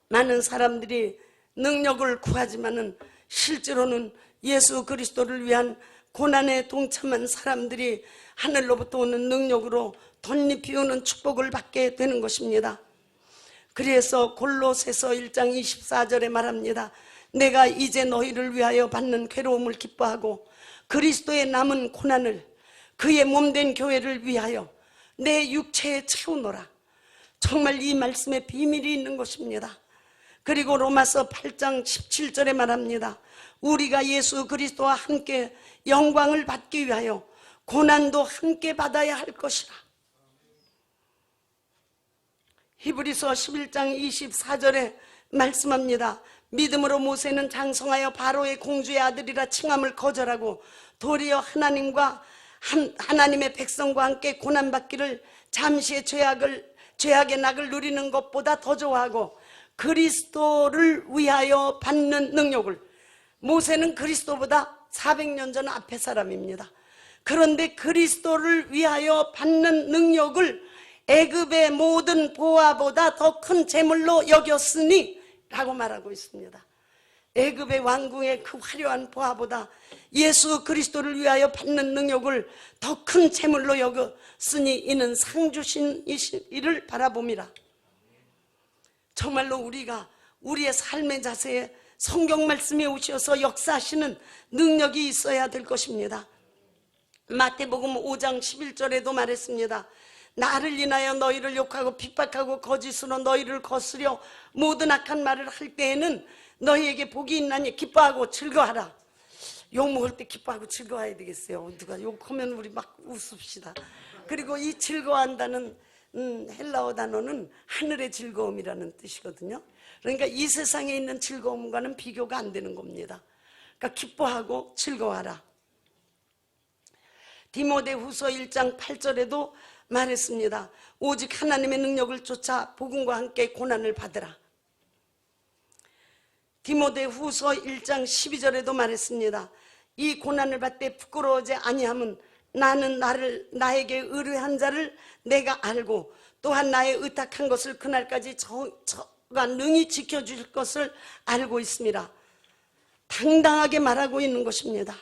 많은 사람들이 능력을 구하지만은 실제로는 예수 그리스도를 위한 고난에 동참한 사람들이 하늘로부터 오는 능력으로 덧립이 오는 축복을 받게 되는 것입니다. 그래서 골로새서 1장 24절에 말합니다. 내가 이제 너희를 위하여 받는 괴로움을 기뻐하고 그리스도의 남은 고난을 그의 몸된 교회를 위하여 내 육체에 채우노라. 정말 이 말씀에 비밀이 있는 것입니다. 그리고 로마서 8장 17절에 말합니다. 우리가 예수 그리스도와 함께 영광을 받기 위하여 고난도 함께 받아야 할 것이라. 히브리서 11장 24절에 말씀합니다. 믿음으로 모세는 장성하여 바로의 공주의 아들이라 칭함을 거절하고 도리어 하나님의 백성과 함께 고난받기를 잠시의 죄악의 낙을 누리는 것보다 더 좋아하고 그리스도를 위하여 받는 능력을, 모세는 그리스도보다 400년 전 앞의 사람입니다. 그런데 그리스도를 위하여 받는 능력을 애굽의 모든 보화보다 더 큰 재물로 여겼으니 라고 말하고 있습니다. 애굽의 왕궁의 그 화려한 보화보다 예수 그리스도를 위하여 받는 능력을 더 큰 재물로 여겼으니 이는 상주신 이를 바라봄이라. 정말로 우리가 우리의 삶의 자세에 성경 말씀이 오셔서 역사하시는 능력이 있어야 될 것입니다. 마태복음 5장 11절에도 말했습니다. 나를 인하여 너희를 욕하고 핍박하고 거짓으로 너희를 거스려 모든 악한 말을 할 때에는 너희에게 복이 있나니 기뻐하고 즐거워하라. 욕 먹을 때 기뻐하고 즐거워해야 되겠어요. 누가 욕하면 우리 막 웃읍시다. 그리고 이 즐거워한다는 헬라어 단어는 하늘의 즐거움이라는 뜻이거든요. 그러니까 이 세상에 있는 즐거움과는 비교가 안 되는 겁니다. 그러니까 기뻐하고 즐거워하라. 디모데후서 1장 8절에도 말했습니다. 오직 하나님의 능력을 쫓아 복음과 함께 고난을 받으라. 디모데후서 1장 12절에도 말했습니다. 이 고난을 받되 부끄러워하지 아니함은 나는 나에게 의뢰한 자를 내가 알고 또한 나의 의탁한 것을 그날까지 저가 능히 지켜줄 것을 알고 있습니다. 당당하게 말하고 있는 것입니다.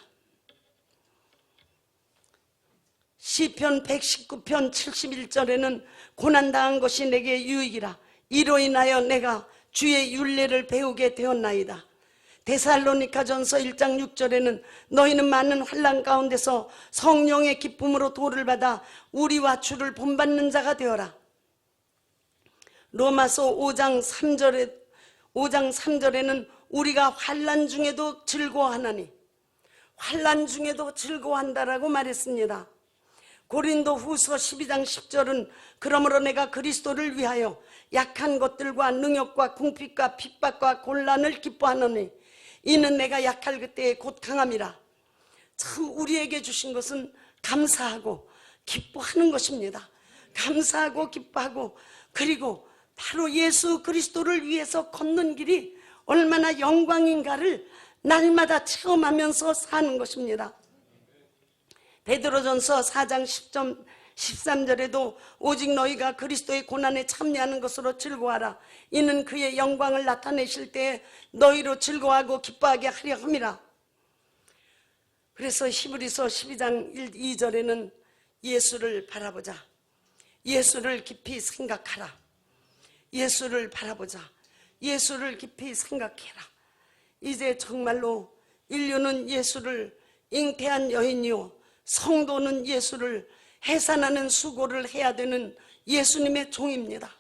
시편 119편 71절에는 고난당한 것이 내게 유익이라. 이로 인하여 내가 주의 율례를 배우게 되었나이다. 데살로니가전서 1장 6절에는 너희는 많은 환난 가운데서 성령의 기쁨으로 도를 받아 우리와 주를 본받는 자가 되어라. 로마서 5장 3절에는 우리가 환난 중에도 즐거워하나니, 환난 중에도 즐거워한다라고 말했습니다. 고린도 후서 12장 10절은 그러므로 내가 그리스도를 위하여 약한 것들과 능욕과 궁핍과 핍박과 곤란을 기뻐하노니 이는 내가 약할 그때에 곧 강함이라. 참 우리에게 주신 것은 감사하고 기뻐하는 것입니다. 감사하고 기뻐하고, 그리고 바로 예수 그리스도를 위해서 걷는 길이 얼마나 영광인가를 날마다 체험하면서 사는 것입니다. 베드로전서 4장 13절에도 오직 너희가 그리스도의 고난에 참여하는 것으로 즐거워하라. 이는 그의 영광을 나타내실 때에 너희로 즐거워하고 기뻐하게 하려 함이라. 그래서 히브리서 12장 2절에는 예수를 바라보자. 예수를 깊이 생각하라. 예수를 바라보자. 예수를 깊이 생각해라. 이제 정말로 인류는 예수를, 잉태한 여인이요 성도는 예수를 해산하는 수고를 해야 되는 예수님의 종입니다.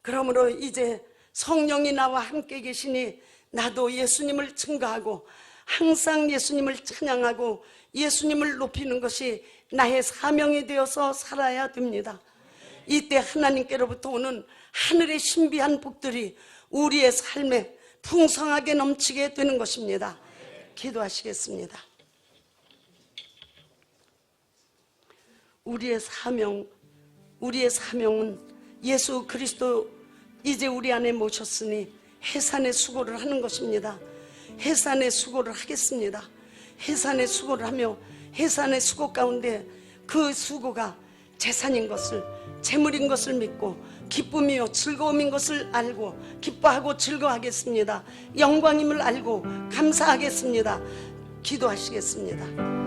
그러므로 이제 성령이 나와 함께 계시니 나도 예수님을 증거하고 항상 예수님을 찬양하고 예수님을 높이는 것이 나의 사명이 되어서 살아야 됩니다. 이때 하나님께로부터 오는 하늘의 신비한 복들이 우리의 삶에 풍성하게 넘치게 되는 것입니다. 기도하시겠습니다. 우리의 사명은 예수 그리스도 이제 우리 안에 모셨으니 해산의 수고를 하는 것입니다. 해산의 수고를 하겠습니다. 해산의 수고를 하며 해산의 수고 가운데 그 수고가 재산인 것을, 재물인 것을 믿고 기쁨이요 즐거움인 것을 알고 기뻐하고 즐거워하겠습니다. 영광임을 알고 감사하겠습니다. 기도하시겠습니다.